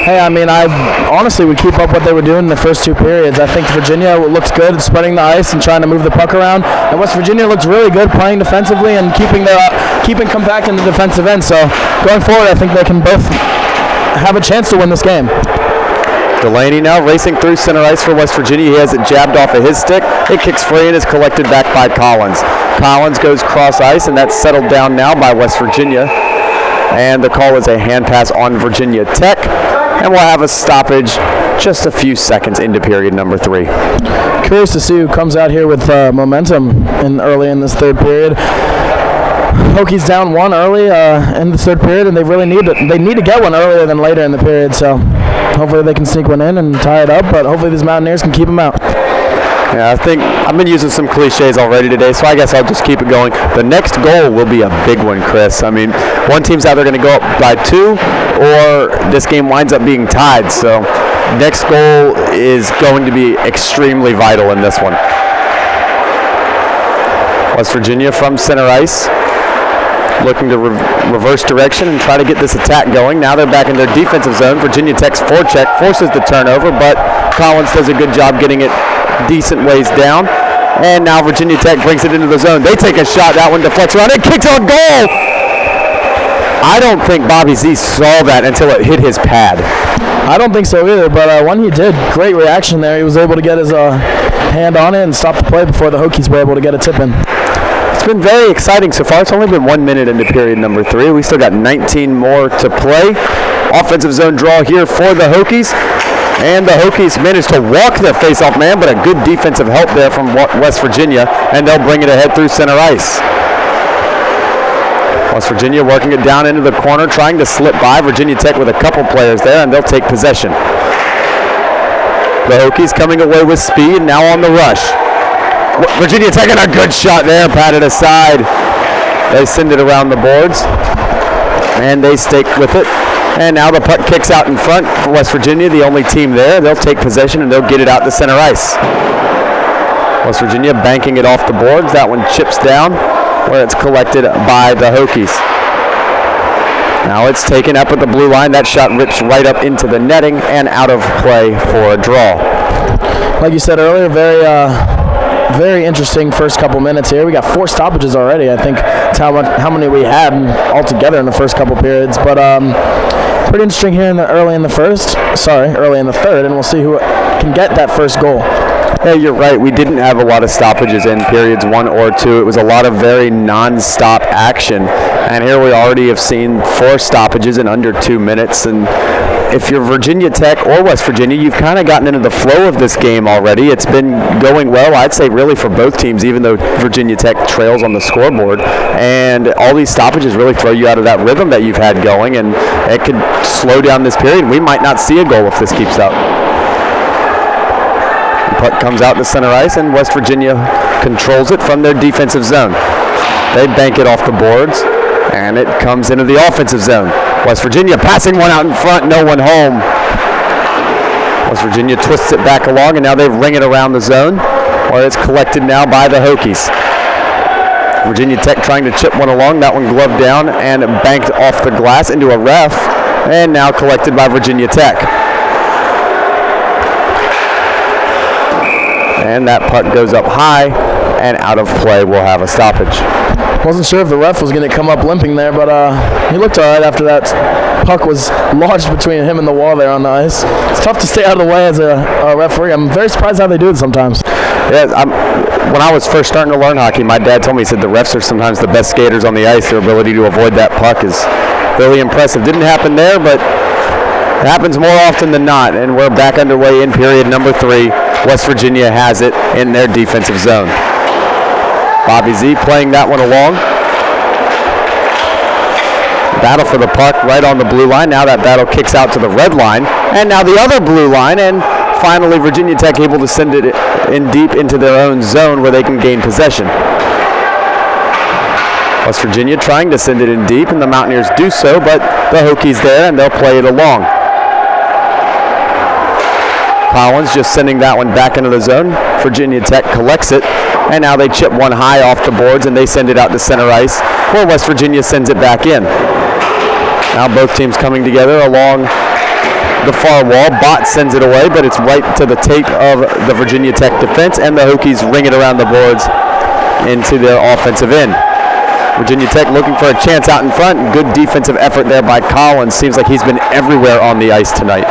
Hey, I mean, I honestly would keep up what they were doing in the first 2 periods. I think Virginia looks good at spreading the ice and trying to move the puck around. And West Virginia looks really good playing defensively and keeping compact in the defensive end. So going forward, I think they can both have a chance to win this game. Delaney now racing through center ice for West Virginia. He has it jabbed off of his stick. It kicks free and is collected back by Collins. Collins goes cross ice, and that's settled down now by West Virginia. And the call is a hand pass on Virginia Tech. And we'll have a stoppage just a few seconds into period number 3. Curious to see who comes out here with momentum early in this third period. Hokies down 1 early in the third period, and they really need to get one earlier than later in the period. So hopefully they can sneak one in and tie it up. But hopefully these Mountaineers can keep them out. Yeah, I think I've been using some cliches already today, so I guess I'll just keep it going. The next goal will be a big one, Chris. I mean, one team's either going to go up by 2, or this game winds up being tied. So next goal is going to be extremely vital in this one. West Virginia from center ice, looking to reverse direction and try to get this attack going. Now they're back in their defensive zone. Virginia Tech's forecheck forces the turnover, but Collins does a good job getting it decent ways down. And now Virginia Tech brings it into the zone. They take a shot. That one deflects around. It kicks on goal. I don't think Bobby Z saw that until it hit his pad. I don't think so either, but when he did, great reaction there. He was able to get his hand on it and stop the play before the Hokies were able to get a tip in. It's been very exciting so far. It's only been 1 minute into period number 3. We still got 19 more to play. Offensive zone draw here for the Hokies. And the Hokies managed to walk their face-off man, but a good defensive help there from West Virginia, and they'll bring it ahead through center ice. West Virginia working it down into the corner, trying to slip by Virginia Tech with a couple players there, and they'll take possession. The Hokies coming away with speed, now on the rush. Virginia taking a good shot there, patted aside. They send it around the boards, and they stick with it. And now the puck kicks out in front for West Virginia, the only team there. They'll take possession, and they'll get it out to center ice. West Virginia banking it off the boards. That one chips down where it's collected by the Hokies. Now it's taken up at the blue line. That shot rips right up into the netting and out of play for a draw. Like you said earlier, very interesting first couple minutes here. We got 4 stoppages already. I think that's how many we had altogether in the first couple periods. But pretty interesting here early in the third, and we'll see who can get that first goal. Hey, you're right. We didn't have a lot of stoppages in periods 1 or 2. It was a lot of very non-stop action. And here we already have seen 4 stoppages in under 2 minutes. And if you're Virginia Tech or West Virginia, you've kind of gotten into the flow of this game already. It's been going well, I'd say, really for both teams, even though Virginia Tech trails on the scoreboard. And all these stoppages really throw you out of that rhythm that you've had going, and it could slow down this period. We might not see a goal if this keeps up. The puck comes out to center ice, and West Virginia controls it from their defensive zone. They bank it off the boards, and it comes into the offensive zone. West Virginia passing one out in front, no one home. West Virginia twists it back along, and now they ring it around the zone, where it's collected now by the Hokies. Virginia Tech trying to chip one along. That one gloved down and banked off the glass into a ref, and now collected by Virginia Tech. And that puck goes up high and out of play. We'll have a stoppage. Wasn't sure if the ref was going to come up limping there, but he looked all right after that puck was lodged between him and the wall there on the ice. It's tough to stay out of the way as a referee. I'm very surprised how they do it sometimes. Yeah, when I was first starting to learn hockey, my dad told me, he said the refs are sometimes the best skaters on the ice. Their ability to avoid that puck is really impressive. Didn't happen there, but it happens more often than not, and we're back underway in period number 3. West Virginia has it in their defensive zone. Bobby Z playing that one along. Battle for the puck right on the blue line. Now that battle kicks out to the red line, and now the other blue line, and finally Virginia Tech able to send it in deep into their own zone where they can gain possession. West Virginia trying to send it in deep, and the Mountaineers do so, but the Hokies there, and they'll play it along. Collins just sending that one back into the zone. Virginia Tech collects it, and now they chip one high off the boards, and they send it out to center ice, where West Virginia sends it back in. Now both teams coming together along the far wall. Bott sends it away, but it's right to the tape of the Virginia Tech defense, and the Hokies ring it around the boards into their offensive end. Virginia Tech looking for a chance out in front. Good defensive effort there by Collins. Seems like he's been everywhere on the ice tonight.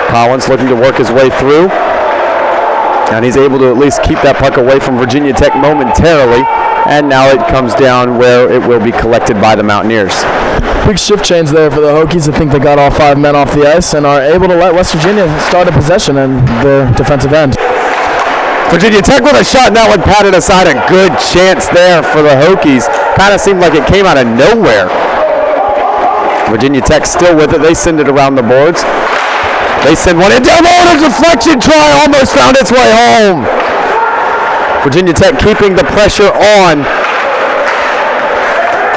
Collins looking to work his way through, and he's able to at least keep that puck away from Virginia Tech momentarily, and now it comes down where it will be collected by the Mountaineers. Big shift change there for the Hokies. I think they got all 5 men off the ice and are able to let West Virginia start a possession in their defensive end. Virginia Tech with a shot, and that one patted aside. A good chance there for the Hokies. Kind of seemed like it came out of nowhere. Virginia Tech still with it. They send it around the boards. They send one in down low, and a deflection try almost found its way home. Virginia Tech keeping the pressure on.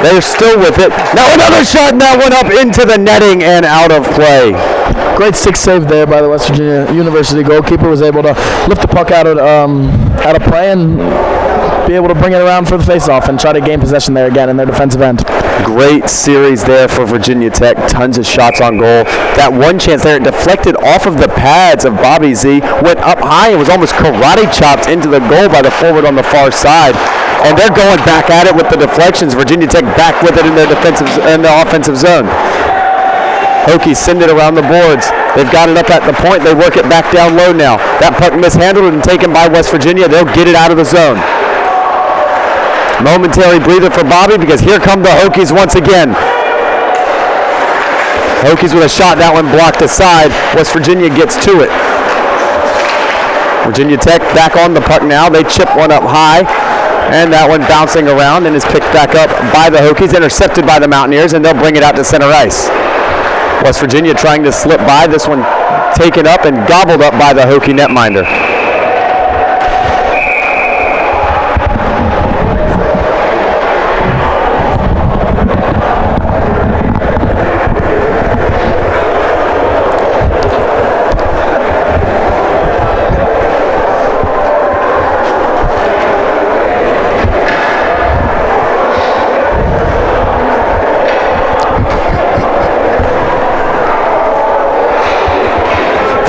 They're still with it. Now another shot, and that one up into the netting and out of play. Great stick save there by the West Virginia University goalkeeper. Was able to lift the puck out of play and be able to bring it around for the faceoff and try to gain possession there again in their defensive end. Great series there for Virginia Tech. Tons of shots on goal. That one chance there, it deflected off of the pads of Bobby Z, went up high and was almost karate chopped into the goal by the forward on the far side. And they're going back at it with the deflections. Virginia Tech back with it in their offensive zone. Hokies send it around the boards. They've got it up at the point. They work it back down low now. That puck mishandled and taken by West Virginia. They'll get it out of the zone. Momentary breather for Bobby, because here come the Hokies once again. Hokies with a shot. That one blocked aside. West Virginia gets to it. Virginia Tech back on the puck now. They chip one up high, and that one bouncing around and is picked back up by the Hokies, intercepted by the Mountaineers, and they'll bring it out to center ice. West Virginia trying to slip by. This one taken up and gobbled up by the Hokie netminder.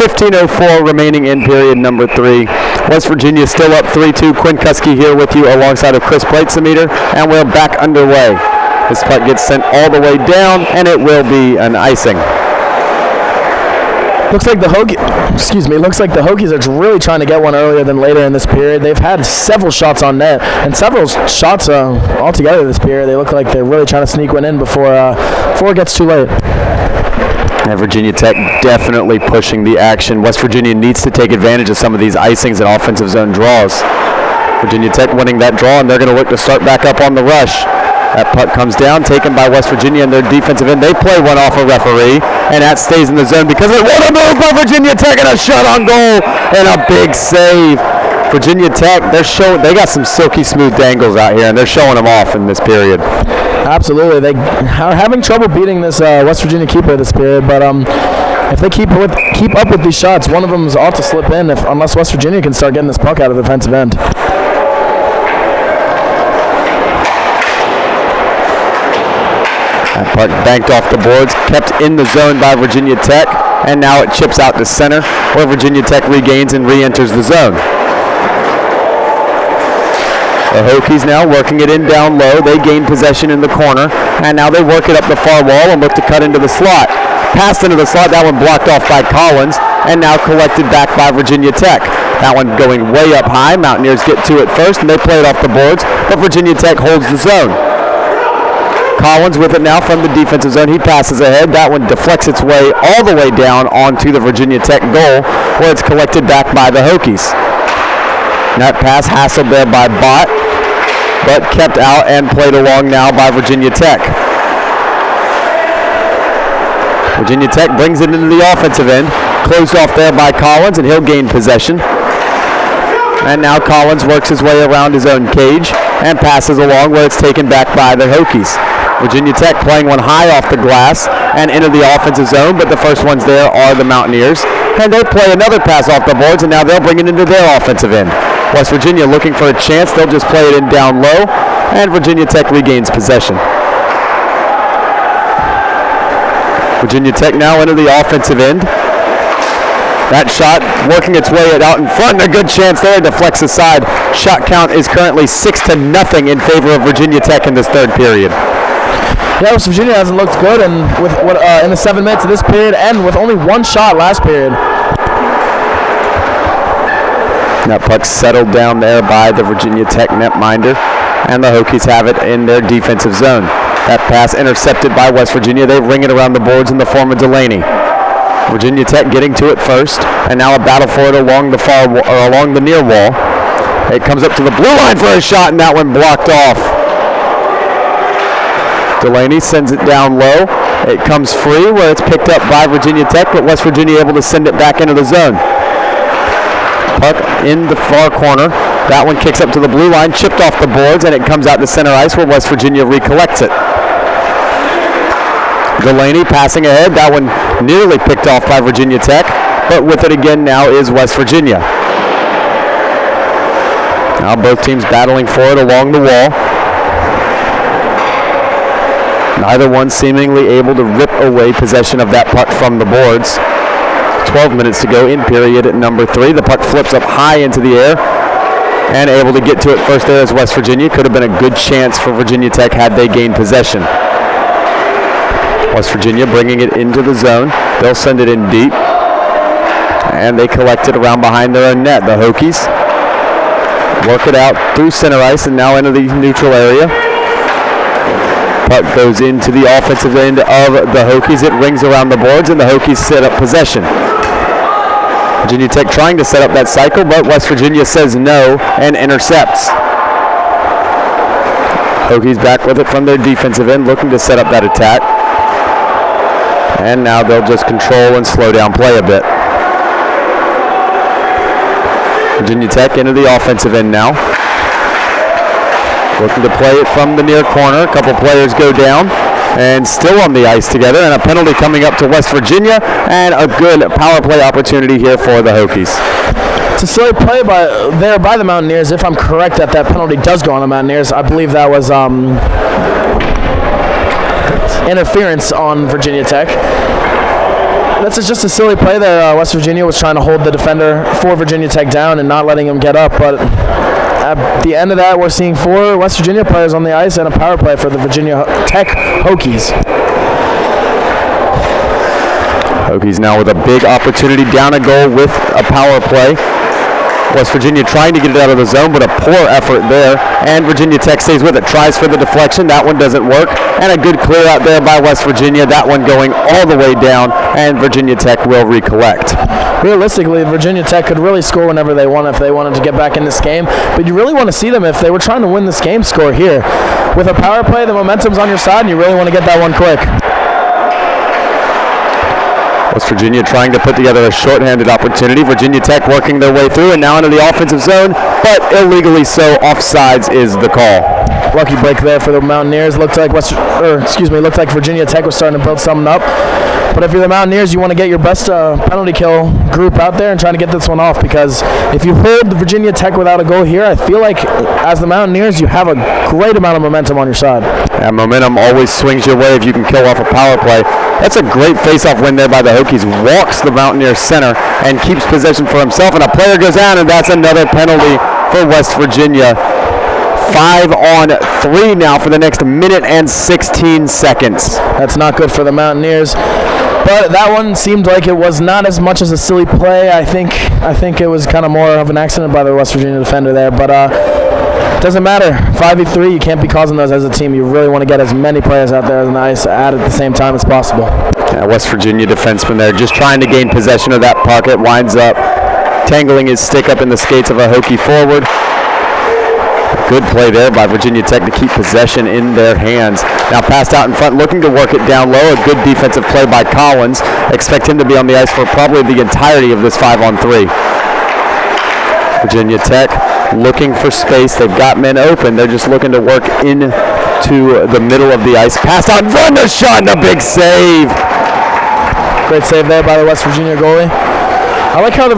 .15:04 remaining in period number 3. West Virginia still up 3-2. Quinn Kuski here with you alongside of Chris Plaitzemeter, and we're back underway. This puck gets sent all the way down, and it will be an icing. Looks like the Hokies are really trying to get one earlier than later in this period. They've had several shots on net and several shots altogether this period. They look like they're really trying to sneak one in before it gets too late. And Virginia Tech definitely pushing the action. West Virginia needs to take advantage of some of these icings and offensive zone draws. Virginia Tech winning that draw, and they're going to look to start back up on the rush. That puck comes down, taken by West Virginia in their defensive end. They play one off a referee, and that stays in the zone because it was a move by Virginia Tech and a shot on goal and a big save. Virginia Tech, they got some silky smooth dangles out here, and they're showing them off in this period. Absolutely. They are having trouble beating this West Virginia keeper this period, but if they keep up with these shots, one of them is ought to slip in unless West Virginia can start getting this puck out of the defensive end. That puck banked off the boards, kept in the zone by Virginia Tech, and now it chips out to center, where Virginia Tech regains and re-enters the zone. The Hokies now working it in down low. They gain possession in the corner, and now they work it up the far wall and look to cut into the slot. Passed into the slot, that one blocked off by Collins, and now collected back by Virginia Tech. That one going way up high. Mountaineers get to it first, and they play it off the boards, but Virginia Tech holds the zone. Collins with it now from the defensive zone. He passes ahead. That one deflects its way all the way down onto the Virginia Tech goal, where it's collected back by the Hokies. That pass hassled there by Bott, but kept out and played along now by Virginia Tech. Virginia Tech brings it into the offensive end. Closed off there by Collins, and he'll gain possession. And now Collins works his way around his own cage and passes along where it's taken back by the Hokies. Virginia Tech playing one high off the glass and into the offensive zone, but the first ones there are the Mountaineers. and they play another pass off the boards, and now they'll bring it into their offensive end. West Virginia looking for a chance. They'll just play it in down low, and Virginia Tech regains possession. Virginia Tech now into the offensive end. That shot working its way out in front. A good chance there. Deflects aside. Shot count is currently 6-0 in favor of Virginia Tech in this third period. Yeah, West Virginia hasn't looked good in the 7 minutes of this period, and with only one shot last period. That puck settled down there by the Virginia Tech netminder, and the Hokies have it in their defensive zone. That pass intercepted by West Virginia. They ring it around the boards in the form of Delaney. Virginia Tech getting to it first, and now a battle for it along the along the near wall. It comes up to the blue line for a shot, and that one blocked off. Delaney sends it down low. It comes free where it's picked up by Virginia Tech, but West Virginia able to send it back into the zone. Puck in the far corner. That one kicks up to the blue line, chipped off the boards, and it comes out to center ice where West Virginia recollects it. Delaney passing ahead. That one nearly picked off by Virginia Tech, but with it again now is West Virginia. Now both teams battling for it along the wall. Neither one seemingly able to rip away possession of that puck from the boards. 12 minutes to go in period at number 3. The puck flips up high into the air and able to get to it first there is West Virginia. Could have been a good chance for Virginia Tech had they gained possession. West Virginia bringing it into the zone. They'll send it in deep, and they collect it around behind their own net. The Hokies work it out through center ice and now into the neutral area. Puck goes into the offensive end of the Hokies. It rings around the boards, and the Hokies set up possession. Virginia Tech trying to set up that cycle, but West Virginia says no and intercepts. Hokies back with it from their defensive end, looking to set up that attack. And now they'll just control and slow down play a bit. Virginia Tech into the offensive end now. Looking to play it from the near corner. A couple players go down and still on the ice together, and a penalty coming up to West Virginia, and a good power play opportunity here for the Hokies. It's a silly play by the Mountaineers. If I'm correct that penalty does go on the Mountaineers, I believe that was interference on Virginia Tech. That's just a silly play there. West Virginia was trying to hold the defender for Virginia Tech down and not letting him get up, but at the end of that, we're seeing 4 West Virginia players on the ice and a power play for the Virginia Tech Hokies. Hokies now with a big opportunity down a goal with a power play. West Virginia trying to get it out of the zone, but a poor effort there, and Virginia Tech stays with it. Tries for the deflection. That one doesn't work, and a good clear out there by West Virginia. That one going all the way down, and Virginia Tech will recollect. Realistically, Virginia Tech could really score whenever they want if they wanted to get back in this game, but you really want to see them if they were trying to win this game score here. With a power play, the momentum's on your side, and you really want to get that one quick. West Virginia trying to put together a shorthanded opportunity. Virginia Tech working their way through and now into the offensive zone, but illegally so. Offsides is the call. Lucky break there for the Mountaineers. Looked like Virginia Tech was starting to build something up. But if you're the Mountaineers, you want to get your best penalty kill group out there and trying to get this one off, because if you hold the Virginia Tech without a goal here, I feel like as the Mountaineers, you have a great amount of momentum on your side. And momentum always swings your way if you can kill off a power play. That's a great face-off win there by the Hokies. Walks the Mountaineers center and keeps possession for himself, and a player goes down, and that's another penalty for West Virginia. 5-on-3 now for the next minute and 16 seconds. That's not good for the Mountaineers. But that one seemed like it was not as much as a silly play. I think it was kind of more of an accident by the West Virginia defender there. But it doesn't matter. 5v3, you can't be causing those as a team. You really want to get as many players out there on the ice at the same time as possible. Yeah, West Virginia defenseman there just trying to gain possession of that puck. It winds up tangling his stick up in the skates of a Hokie forward. Good play there by Virginia Tech to keep possession in their hands. Now passed out in front, looking to work it down low. A good defensive play by Collins. Expect him to be on the ice for probably the entirety of this 5-on-3. Virginia Tech looking for space. They've got men open. They're just looking to work into the middle of the ice. Passed out in front, a shot and a big save. Great save there by the West Virginia goalie. I like how the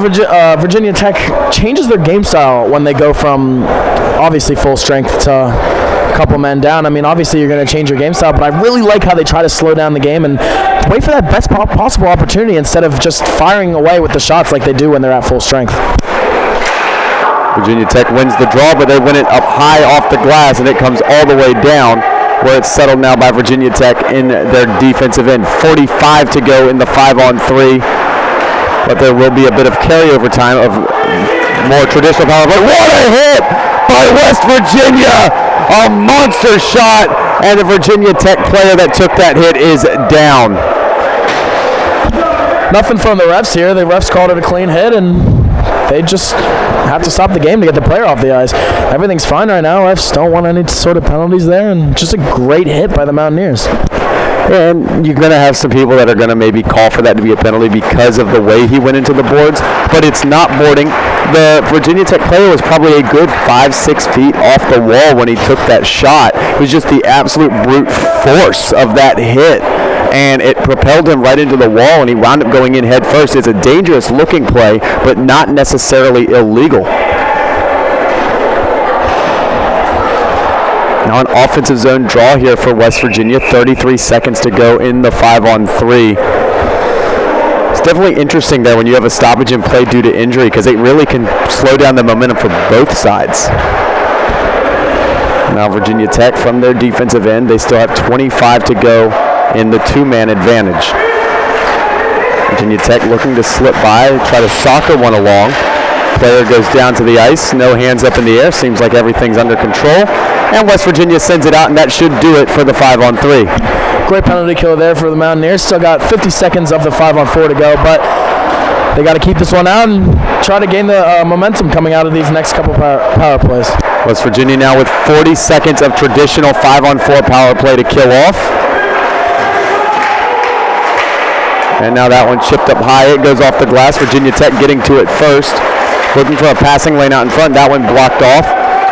Virginia Tech changes their game style when they go from obviously full strength to a couple men down. I mean, obviously you're going to change your game style, but I really like how they try to slow down the game and wait for that best possible opportunity instead of just firing away with the shots like they do when they're at full strength. Virginia Tech wins the draw, but they win it up high off the glass, and it comes all the way down, where it's settled now by Virginia Tech in their defensive end. 45 to go in the 5-on-3, but there will be a bit of carryover time of more traditional power play. What a hit by West Virginia! A monster shot, and the Virginia Tech player that took that hit is down. Nothing from the refs here. The refs called it a clean hit, and they just have to stop the game to get the player off the ice. Everything's fine right now. Refs don't want any sort of penalties there, and just a great hit by the Mountaineers. And you're going to have some people that are going to maybe call for that to be a penalty because of the way he went into the boards, but it's not boarding. The Virginia Tech player was probably a good 5-6 feet off the wall when he took that shot. It was just the absolute brute force of that hit, and it propelled him right into the wall, and he wound up going in head first. It's a dangerous looking play, but not necessarily illegal. Now an offensive zone draw here for West Virginia. 33 seconds to go in the 5-on-3. It's definitely interesting there when you have a stoppage in play due to injury, because it really can slow down the momentum for both sides. Now Virginia Tech from their defensive end, they still have 25 to go in the two-man advantage. Virginia Tech looking to slip by, try to soccer one along. Player goes down to the ice, no hands up in the air, seems like everything's under control. And West Virginia sends it out, and that should do it for the 5-on-3. Great penalty kill there for the Mountaineers. Still got 50 seconds of the 5-on-4 to go, but they got to keep this one out and try to gain the momentum coming out of these next couple power plays. West Virginia now with 40 seconds of traditional 5-on-4 power play to kill off. And now that one chipped up high. It goes off the glass. Virginia Tech getting to it first. Looking for a passing lane out in front. That one blocked off.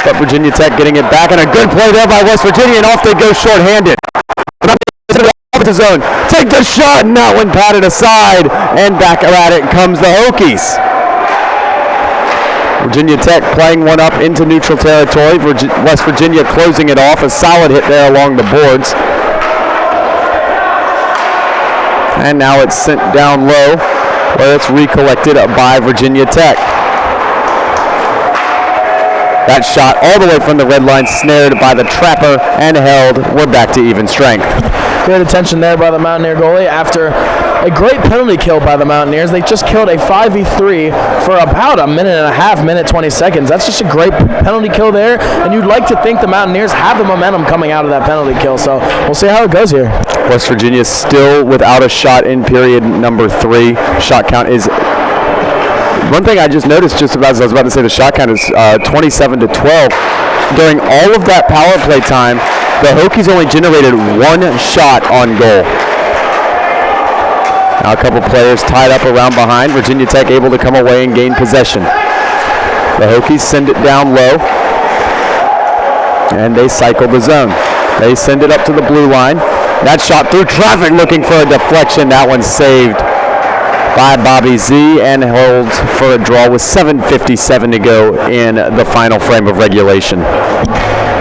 But Virginia Tech getting it back, and a good play there by West Virginia, and off they go shorthanded. To the zone. Take the shot, and that one patted aside, and back at it comes the Hokies. Virginia Tech playing one up into neutral territory. West Virginia closing it off. A solid hit there along the boards. And now it's sent down low, where it's recollected by Virginia Tech. That shot all the way from the red line, snared by the trapper and held. We're back to even strength. Great attention there by the Mountaineer goalie after a great penalty kill by the Mountaineers. They just killed a 5v3 for about a minute and a half, minute 20 seconds. That's just a great penalty kill there, and you'd like to think the Mountaineers have the momentum coming out of that penalty kill. So we'll see how it goes here. West Virginia still without a shot in period number 3. Shot count is... One thing I just noticed, just as I was about to say, the shot count is 27 to 12. During all of that power play time, the Hokies only generated one shot on goal. Now a couple players tied up around behind. Virginia Tech able to come away and gain possession. The Hokies send it down low, and they cycle the zone. They send it up to the blue line. That shot through traffic, looking for a deflection. That one's saved by Bobby Z, and holds for a draw with 7:57 to go in the final frame of regulation.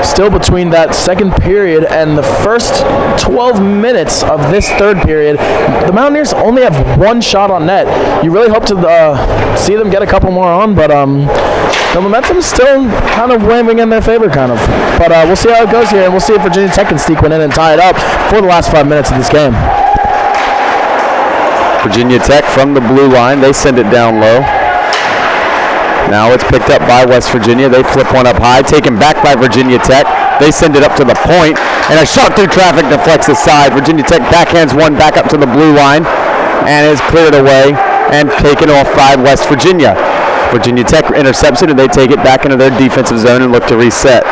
Still between that second period and the first 12 minutes of this third period, the Mountaineers only have one shot on net. You really hope to see them get a couple more on, but the momentum's still kind of waving in their favor, kind of. But we'll see how it goes here, and we'll see if Virginia Tech can sneak one in and tie it up for the last 5 minutes of this game. Virginia Tech from the blue line, they send it down low. Now it's picked up by West Virginia. They flip one up high, taken back by Virginia Tech. They send it up to the point, and a shot through traffic deflects aside. Virginia Tech backhands one back up to the blue line, and is cleared away and taken off by West Virginia. Virginia Tech intercepts it, and they take it back into their defensive zone and look to reset.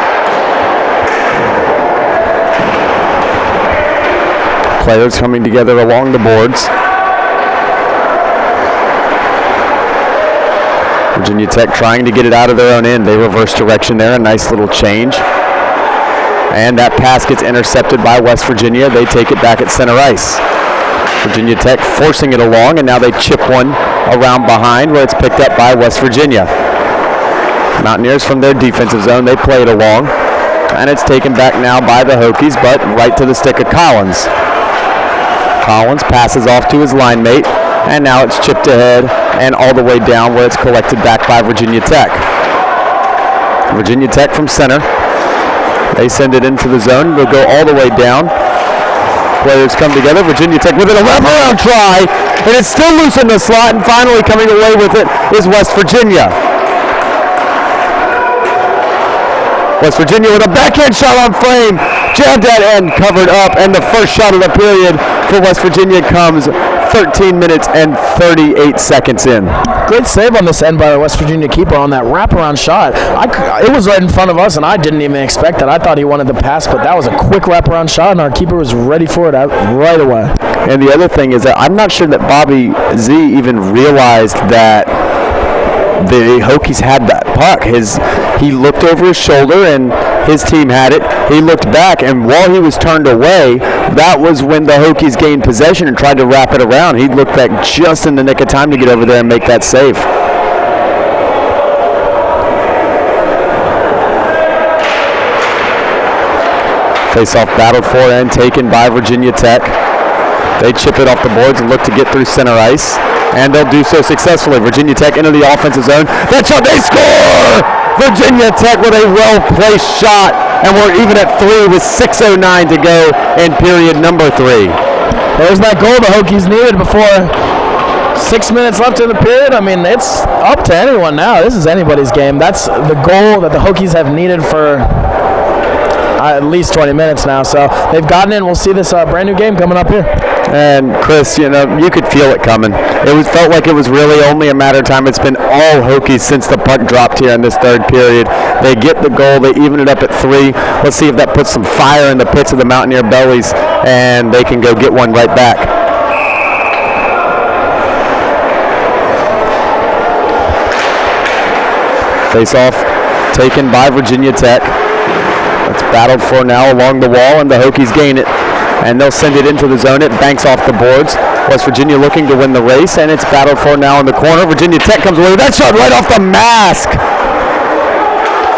Players coming together along the boards. Virginia Tech trying to get it out of their own end. They reverse direction there, a nice little change. And that pass gets intercepted by West Virginia. They take it back at center ice. Virginia Tech forcing it along, and now they chip one around behind where it's picked up by West Virginia. Mountaineers from their defensive zone, they play it along. And it's taken back now by the Hokies, but right to the stick of Collins. Collins passes off to his line mate, and now it's chipped ahead and all the way down where it's collected back by Virginia Tech. Virginia Tech from center. They send it into the zone. They'll go all the way down. Players come together. Virginia Tech with it, a wraparound try, and it's still loose in the slot, and finally coming away with it is West Virginia. West Virginia with a backhand shot on frame, jabbed at end, covered up, and the first shot of the period for West Virginia comes 13 minutes and 38 seconds in. Great save on this end by the West Virginia keeper on that wraparound shot. It was right in front of us, and I didn't even expect that. I thought he wanted to pass, but that was a quick wraparound shot, and our keeper was ready for it right away. And the other thing is that I'm not sure that Bobby Z even realized that the Hokies had that puck. He looked over his shoulder and his team had it. He looked back, and while he was turned away, that was when the Hokies gained possession and tried to wrap it around. He looked back just in the nick of time to get over there and make that save. Face-off battled for and taken by Virginia Tech. They chip it off the boards and look to get through center ice. And they'll do so successfully. Virginia Tech into the offensive zone. That shot, they score! Virginia Tech with a well-placed shot. And we're even at 3 with 6:09 to go in period number 3. There's that goal the Hokies needed before 6 minutes left in the period. I mean, it's up to anyone now. This is anybody's game. That's the goal that the Hokies have needed for at least 20 minutes now. So they've gotten in. We'll see this brand new game coming up here. And Chris, you could feel it coming. It felt like it was really only a matter of time. It's been all Hokies since the puck dropped here in this third period. They get the goal. They even it up at 3. Let's see if that puts some fire in the pits of the Mountaineer bellies, and they can go get one right back. Face-off taken by Virginia Tech. It's battled for now along the wall, and the Hokies gain it. And they'll send it into the zone. It banks off the boards. West Virginia looking to win the race, and it's battled for now in the corner. Virginia Tech comes away with that shot right off the mask.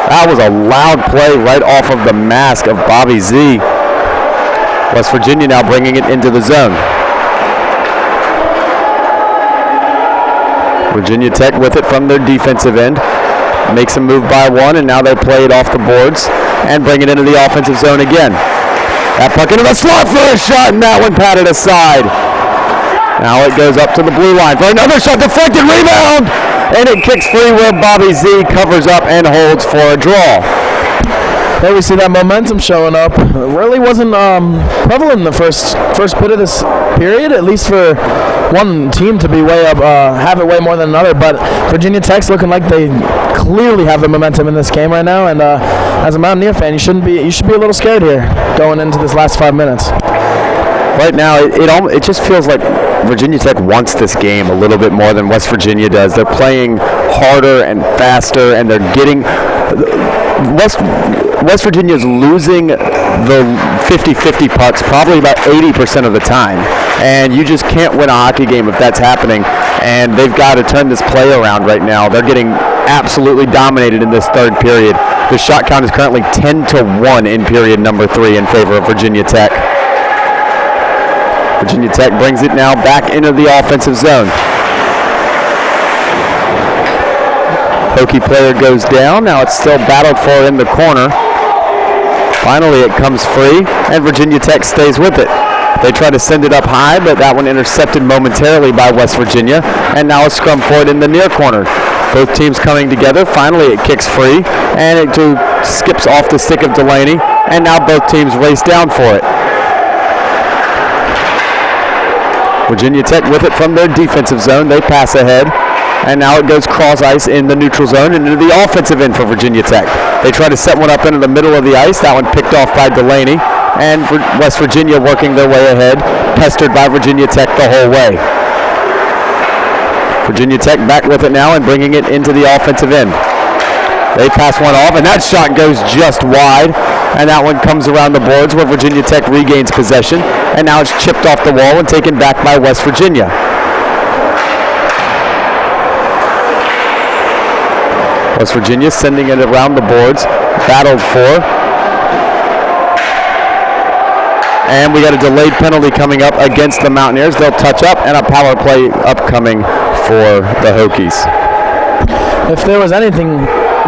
That was a loud play right off of the mask of Bobby Z. West Virginia now bringing it into the zone. Virginia Tech with it from their defensive end. Makes a move by one, and now they play it off the boards and bring it into the offensive zone again. That puck into the slot for a shot, and that one patted aside. Now it goes up to the blue line for another shot, deflected, rebound, and it kicks free where Bobby Z covers up and holds for a draw. There we see that momentum showing up. It really wasn't prevalent in the first bit of this period, at least for one team to be way up, have it way more than another. But Virginia Tech's looking like they clearly have the momentum in this game right now. And as a Mountaineer fan, you should be a little scared here going into this last 5 minutes. Right now, it just feels like Virginia Tech wants this game a little bit more than West Virginia does. They're playing harder and faster, and they're getting West Virginia is losing the 50-50 pucks probably about 80% of the time, and you just can't win a hockey game if that's happening. And they've got to turn this play around right now. They're getting absolutely dominated in this third period. The shot count is currently 10-1 in period number 3 in favor of Virginia Tech. Virginia Tech brings it now back into the offensive zone. Hokie player goes down. Now it's still battled for in the corner. Finally it comes free, and Virginia Tech stays with it. They try to send it up high, but that one intercepted momentarily by West Virginia, and now a scrum for it in the near corner. Both teams coming together. Finally it kicks free, and it skips off the stick of Delaney, and now both teams race down for it. Virginia Tech with it from their defensive zone. They pass ahead, and now it goes cross ice in the neutral zone and into the offensive end for Virginia Tech. They try to set one up into the middle of the ice. That one picked off by Delaney, and West Virginia working their way ahead, pestered by Virginia Tech the whole way. Virginia Tech back with it now and bringing it into the offensive end. They pass one off, and that shot goes just wide, and that one comes around the boards where Virginia Tech regains possession, and now it's chipped off the wall and taken back by West Virginia. West Virginia sending it around the boards. Battled for. And we got a delayed penalty coming up against the Mountaineers. They'll touch up, and a power play upcoming for the Hokies. If there was anything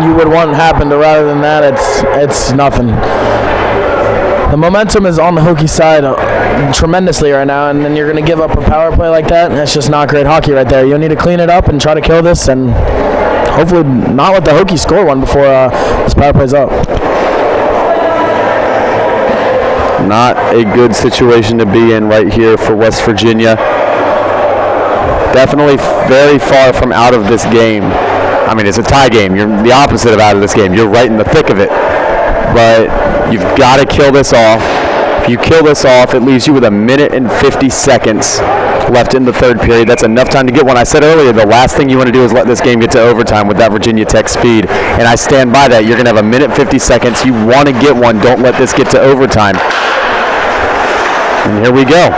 you would want happen to rather than that, it's nothing. The momentum is on the Hokie side tremendously right now, and then you're going to give up a power play like that. That's just not great hockey right there. You'll need to clean it up and try to kill this, and hopefully not let the Hokies score one before this power play's up. Not a good situation to be in right here for West Virginia. Definitely very far from out of this game. I mean, it's a tie game. You're the opposite of out of this game. You're right in the thick of it. But you've got to kill this off. If you kill this off, it leaves you with 1 minute and 50 seconds left in the third period. That's enough time to get one. I said earlier, the last thing you want to do is let this game get to overtime with that Virginia Tech speed. And I stand by that. You're going to have 1 minute 50 seconds. You want to get one. Don't let this get to overtime. And here we go.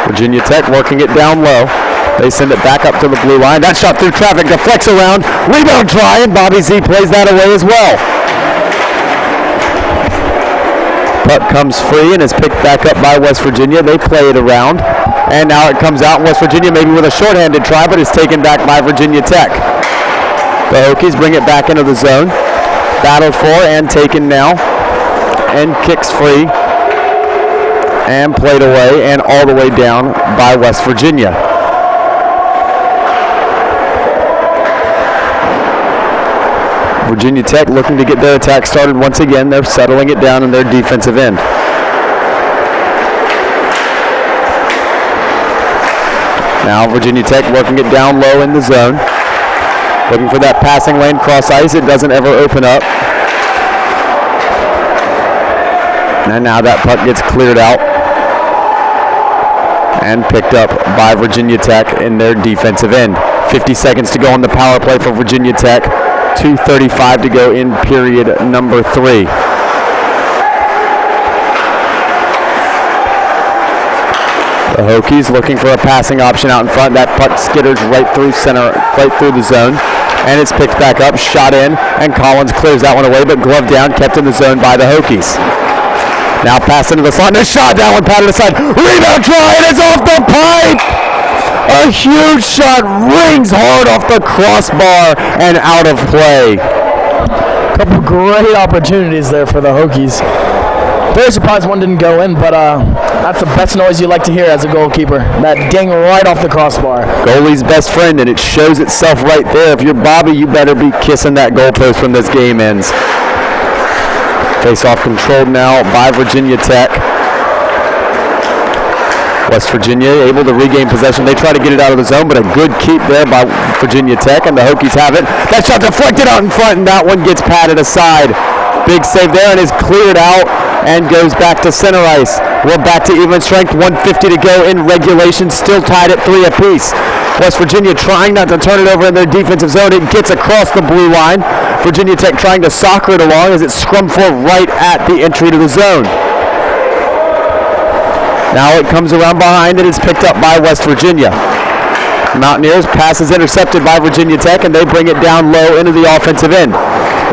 Virginia Tech working it down low. They send it back up to the blue line. That shot through traffic deflects around. Rebound try, and Bobby Z plays that away as well. Puck comes free and is picked back up by West Virginia. They play it around. And now it comes out in West Virginia, maybe with a shorthanded try, but it's taken back by Virginia Tech. The Hokies bring it back into the zone. Battled for and taken now. And kicks free. And played away and all the way down by West Virginia. Virginia Tech looking to get their attack started once again. They're settling it down in their defensive end. Now Virginia Tech working it down low in the zone. Looking for that passing lane cross ice. It doesn't ever open up. And now that puck gets cleared out and picked up by Virginia Tech in their defensive end. 50 seconds to go on the power play for Virginia Tech. 2:35 to go in period number 3. The Hokies looking for a passing option out in front. That puck skitters right through center, right through the zone. And it's picked back up, shot in, and Collins clears that one away, but glove down, kept in the zone by the Hokies. Now pass into the slot, and a shot, that one patted aside. Rebound try, and it's off the pipe! A huge shot rings hard off the crossbar and out of play. A couple great opportunities there for the Hokies. Very surprised one didn't go in, but that's the best noise you like to hear as a goalkeeper. That ding right off the crossbar. Goalie's best friend, and it shows itself right there. If you're Bobby, you better be kissing that goalpost when this game ends. Face-off controlled now by Virginia Tech. West Virginia able to regain possession. They try to get it out of the zone, but a good keep there by Virginia Tech, and the Hokies have it. That shot deflected out in front, and that one gets patted aside. Big save there, and is cleared out and goes back to center ice. We're back to even strength, 1:50 to go in regulation, still tied at 3 apiece. West Virginia trying not to turn it over in their defensive zone. It gets across the blue line. Virginia Tech trying to soccer it along as it's scrummed for right at the entry to the zone. Now it comes around behind and it's picked up by West Virginia. Mountaineers pass is intercepted by Virginia Tech, and they bring it down low into the offensive end.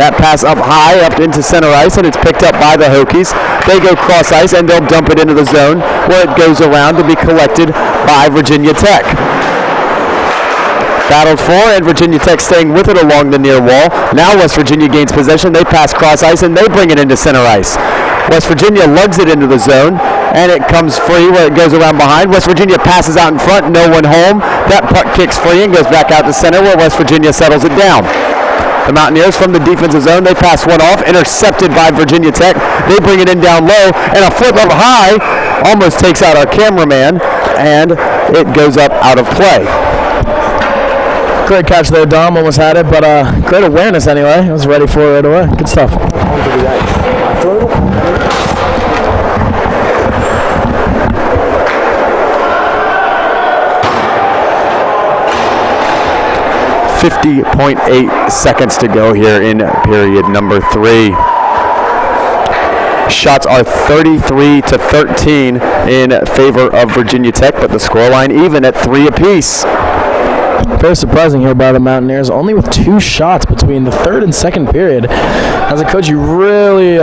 That pass up high, up into center ice, and it's picked up by the Hokies. They go cross ice, and they'll dump it into the zone, where it goes around to be collected by Virginia Tech. Battled for, and Virginia Tech staying with it along the near wall. Now West Virginia gains possession. They pass cross ice, and they bring it into center ice. West Virginia lugs it into the zone, and it comes free where it goes around behind. West Virginia passes out in front, no one home. That puck kicks free and goes back out to center where West Virginia settles it down. The Mountaineers from the defensive zone, they pass one off, intercepted by Virginia Tech. They bring it in down low, and a flip up high almost takes out our cameraman, and it goes up out of play. Great catch there, Dom. Almost had it, but great awareness anyway. I was ready for it right away. Good stuff. 50.8 seconds to go here in period number 3. Shots are 33-13 in favor of Virginia Tech, but the scoreline even at 3 apiece. Very surprising here by the Mountaineers, only with 2 shots between the third and second period. As a coach, you really,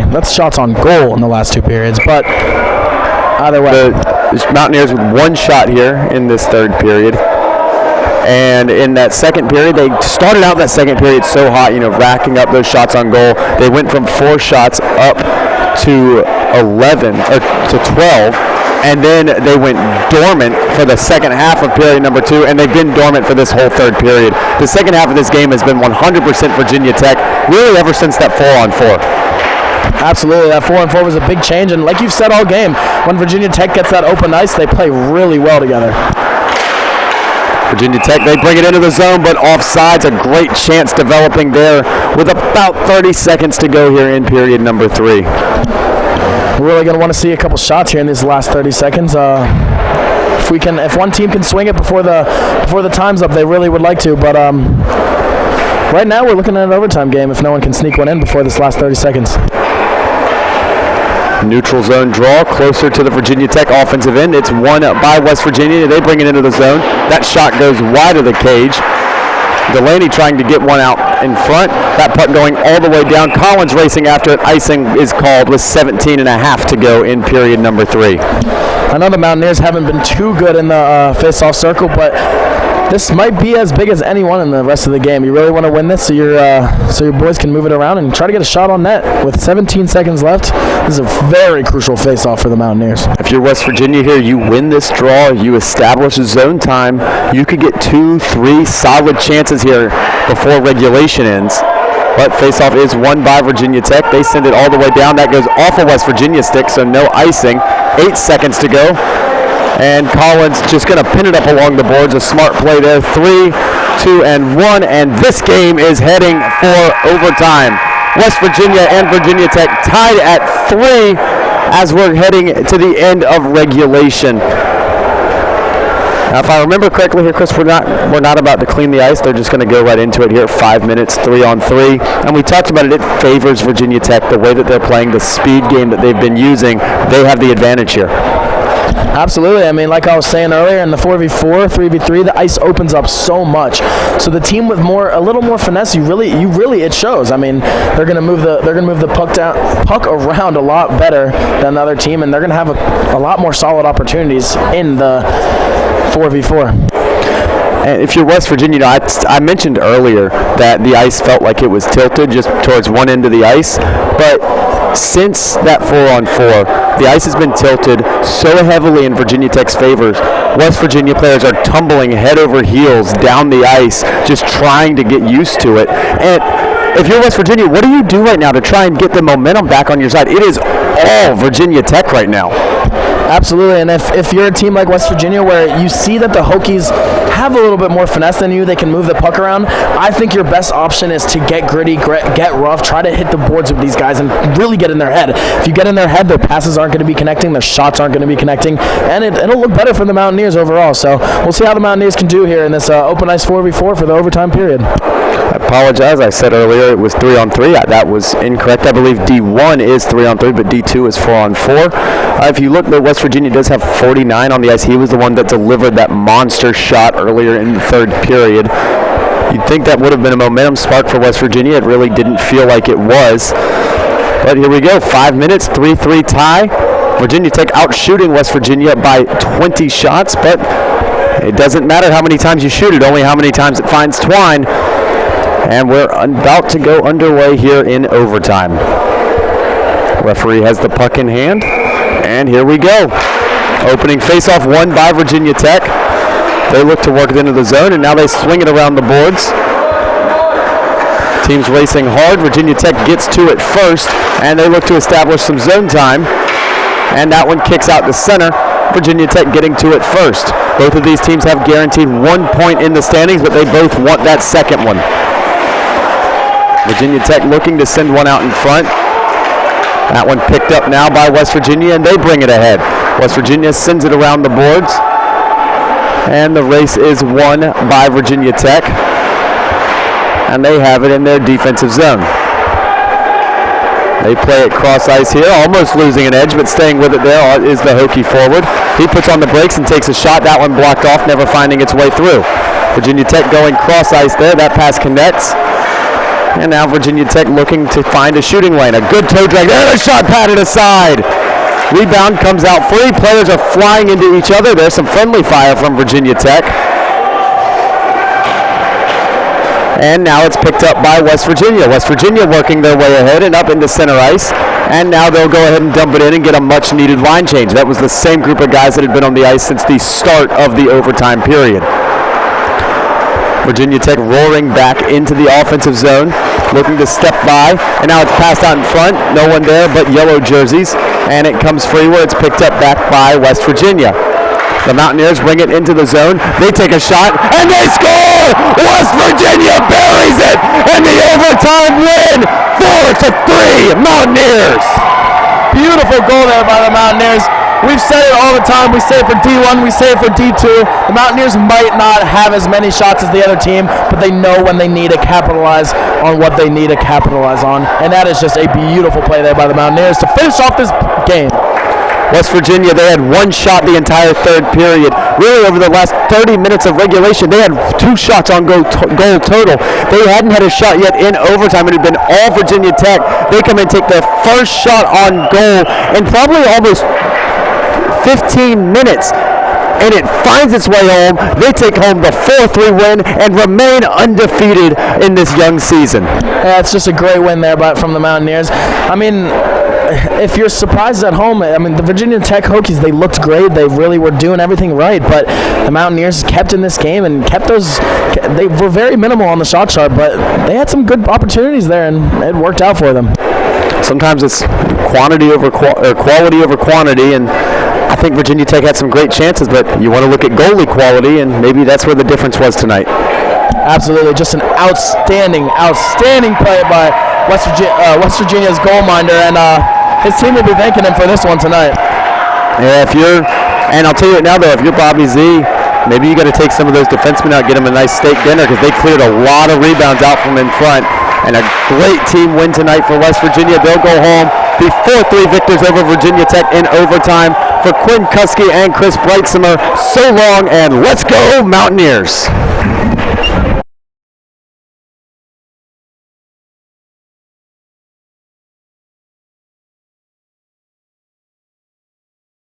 that's shots on goal in the last 2 periods, but either way. The Mountaineers with 1 shot here in this third period. And in that second period, they started out that second period so hot, racking up those shots on goal. They went from 4 shots up to 11 or to 12, and then they went dormant for the second half of period number 2, and they've been dormant for this whole third period. The second half of this game has been 100% Virginia Tech, really ever since that 4-on-4. Absolutely, that 4-on-4 was a big change, and like you've said all game, when Virginia Tech gets that open ice, they play really well together. Virginia Tech, they bring it into the zone, but offsides, a great chance developing there with about 30 seconds to go here in period number 3. We're really going to want to see a couple shots here in these last 30 seconds. If one team can swing it before the time's up, they really would like to. But right now, we're looking at an overtime game if no one can sneak one in before this last 30 seconds. Neutral zone draw closer to the Virginia Tech offensive end. It's won by West Virginia. They bring it into the zone. That shot goes wide of the cage. Delaney trying to get one out in front. That puck going all the way down. Collins racing after it. Icing is called with 17 and a half to go in period number 3. I know the Mountaineers haven't been too good in the face-off circle, but this might be as big as anyone in the rest of the game. You really want to win this so your boys can move it around and try to get a shot on net. With 17 seconds left, this is a very crucial face-off for the Mountaineers. If you're West Virginia here, you win this draw, you establish a zone time, you could get 2-3 solid chances here before regulation ends. But face-off is won by Virginia Tech. They send it all the way down. That goes off of West Virginia stick, so no icing. 8 seconds to go. And Collins just going to pin it up along the boards. A smart play there. 3, 2, and 1. And this game is heading for overtime. West Virginia and Virginia Tech tied at 3 as we're heading to the end of regulation. Now, if I remember correctly here, Chris, we're not about to clean the ice. They're just going to go right into it here. 5 minutes, 3-on-3. And we talked about it. It favors Virginia Tech. The way that they're playing, the speed game that they've been using, they have the advantage here. Absolutely. I mean, like I was saying earlier, in the 4v4, 3v3, the ice opens up so much. So the team with a little more finesse, you really it shows. I mean, they're going to move the puck around a lot better than the other team, and they're going to have a lot more solid opportunities in the 4v4. And if you're West Virginia, I mentioned earlier that the ice felt like it was tilted just towards one end of the ice, but since that 4-on-4, the ice has been tilted so heavily in Virginia Tech's favor. West Virginia players are tumbling head over heels down the ice, just trying to get used to it. And if you're West Virginia, what do you do right now to try and get the momentum back on your side? It is all Virginia Tech right now. Absolutely, and if you're a team like West Virginia where you see that the Hokies have a little bit more finesse than you, they can move the puck around, I think your best option is to get gritty, get rough, try to hit the boards with these guys and really get in their head. If you get in their head, their passes aren't going to be connecting, their shots aren't going to be connecting, and it'll look better for the Mountaineers overall. So we'll see how the Mountaineers can do here in this open ice 4v4 for the overtime period. I apologize. I said earlier it was 3-on-3. That was incorrect. I believe D1 is 3-on-3, but D2 is 4-on-4. If you look, West Virginia does have 49 on the ice. He was the one that delivered that monster shot earlier in the third period. You'd think that would have been a momentum spark for West Virginia. It really didn't feel like it was. But here we go. 5 minutes, 3-3 tie. Virginia Tech out shooting West Virginia by 20 shots, but it doesn't matter how many times you shoot it, only how many times it finds twine. And we're about to go underway here in overtime. Referee has the puck in hand, and here we go. Opening faceoff won by Virginia Tech. They look to work it into the zone, and now they swing it around the boards. Team's racing hard. Virginia Tech gets to it first, and they look to establish some zone time. And that one kicks out to center. Virginia Tech getting to it first. Both of these teams have guaranteed 1 point in the standings, but they both want that second one. Virginia Tech looking to send one out in front. That one picked up now by West Virginia, and they bring it ahead. West Virginia sends it around the boards, and the race is won by Virginia Tech, and they have it in their defensive zone. They play it cross ice here, almost losing an edge, but staying with it there is the Hokie forward. He puts on the brakes and takes a shot. That one blocked off, never finding its way through. Virginia Tech going cross ice there. That pass connects. And now Virginia Tech looking to find a shooting lane. A good toe drag there. A shot patted aside. Rebound comes out free. Players are flying into each other. There's some friendly fire from Virginia Tech. And now it's picked up by West Virginia. West Virginia working their way ahead and up into center ice. And now they'll go ahead and dump it in and get a much-needed line change. That was the same group of guys that had been on the ice since the start of the overtime period. Virginia Tech roaring back into the offensive zone, looking to step by. And now it's passed out in front. No one there but yellow jerseys. And it comes free where it's picked up back by West Virginia. The Mountaineers bring it into the zone. They take a shot, and they score! West Virginia buries it, and the overtime win, 4-3, Mountaineers! Beautiful goal there by the Mountaineers. We've said it all the time. We say it for D1, we say it for D2. The Mountaineers might not have as many shots as the other team, but they know when they need to capitalize on what they need to capitalize on. And that is just a beautiful play there by the Mountaineers to finish off this game. West Virginia, they had one shot the entire third period. Really, over the last 30 minutes of regulation, they had 2 shots on goal total. They hadn't had a shot yet in overtime. It had been all Virginia Tech. They come and take their first shot on goal in probably almost 15 minutes. And it finds its way home. They take home the 4-3 win and remain undefeated in this young season. Yeah, it's just a great win there from the Mountaineers. I mean, if you're surprised at home, I mean, the Virginia Tech Hokies, they looked great. They really were doing everything right, but the Mountaineers kept in this game and they were very minimal on the shot chart, but they had some good opportunities there, and it worked out for them. Sometimes it's quality over quantity, and I think Virginia Tech had some great chances, but you want to look at goalie quality, and maybe that's where the difference was tonight. Absolutely, just an outstanding play by West Virginia's goalminder, and his team will be thanking him for this one tonight. Yeah, and I'll tell you right now, though, if you're Bobby Z, maybe you got to take some of those defensemen out, get them a nice steak dinner, because they cleared a lot of rebounds out from in front. And a great team win tonight for West Virginia. They'll go home, be 4-3 victors over Virginia Tech in overtime. For Quinn Kuski and Chris Breitzimer, so long, and let's go Mountaineers.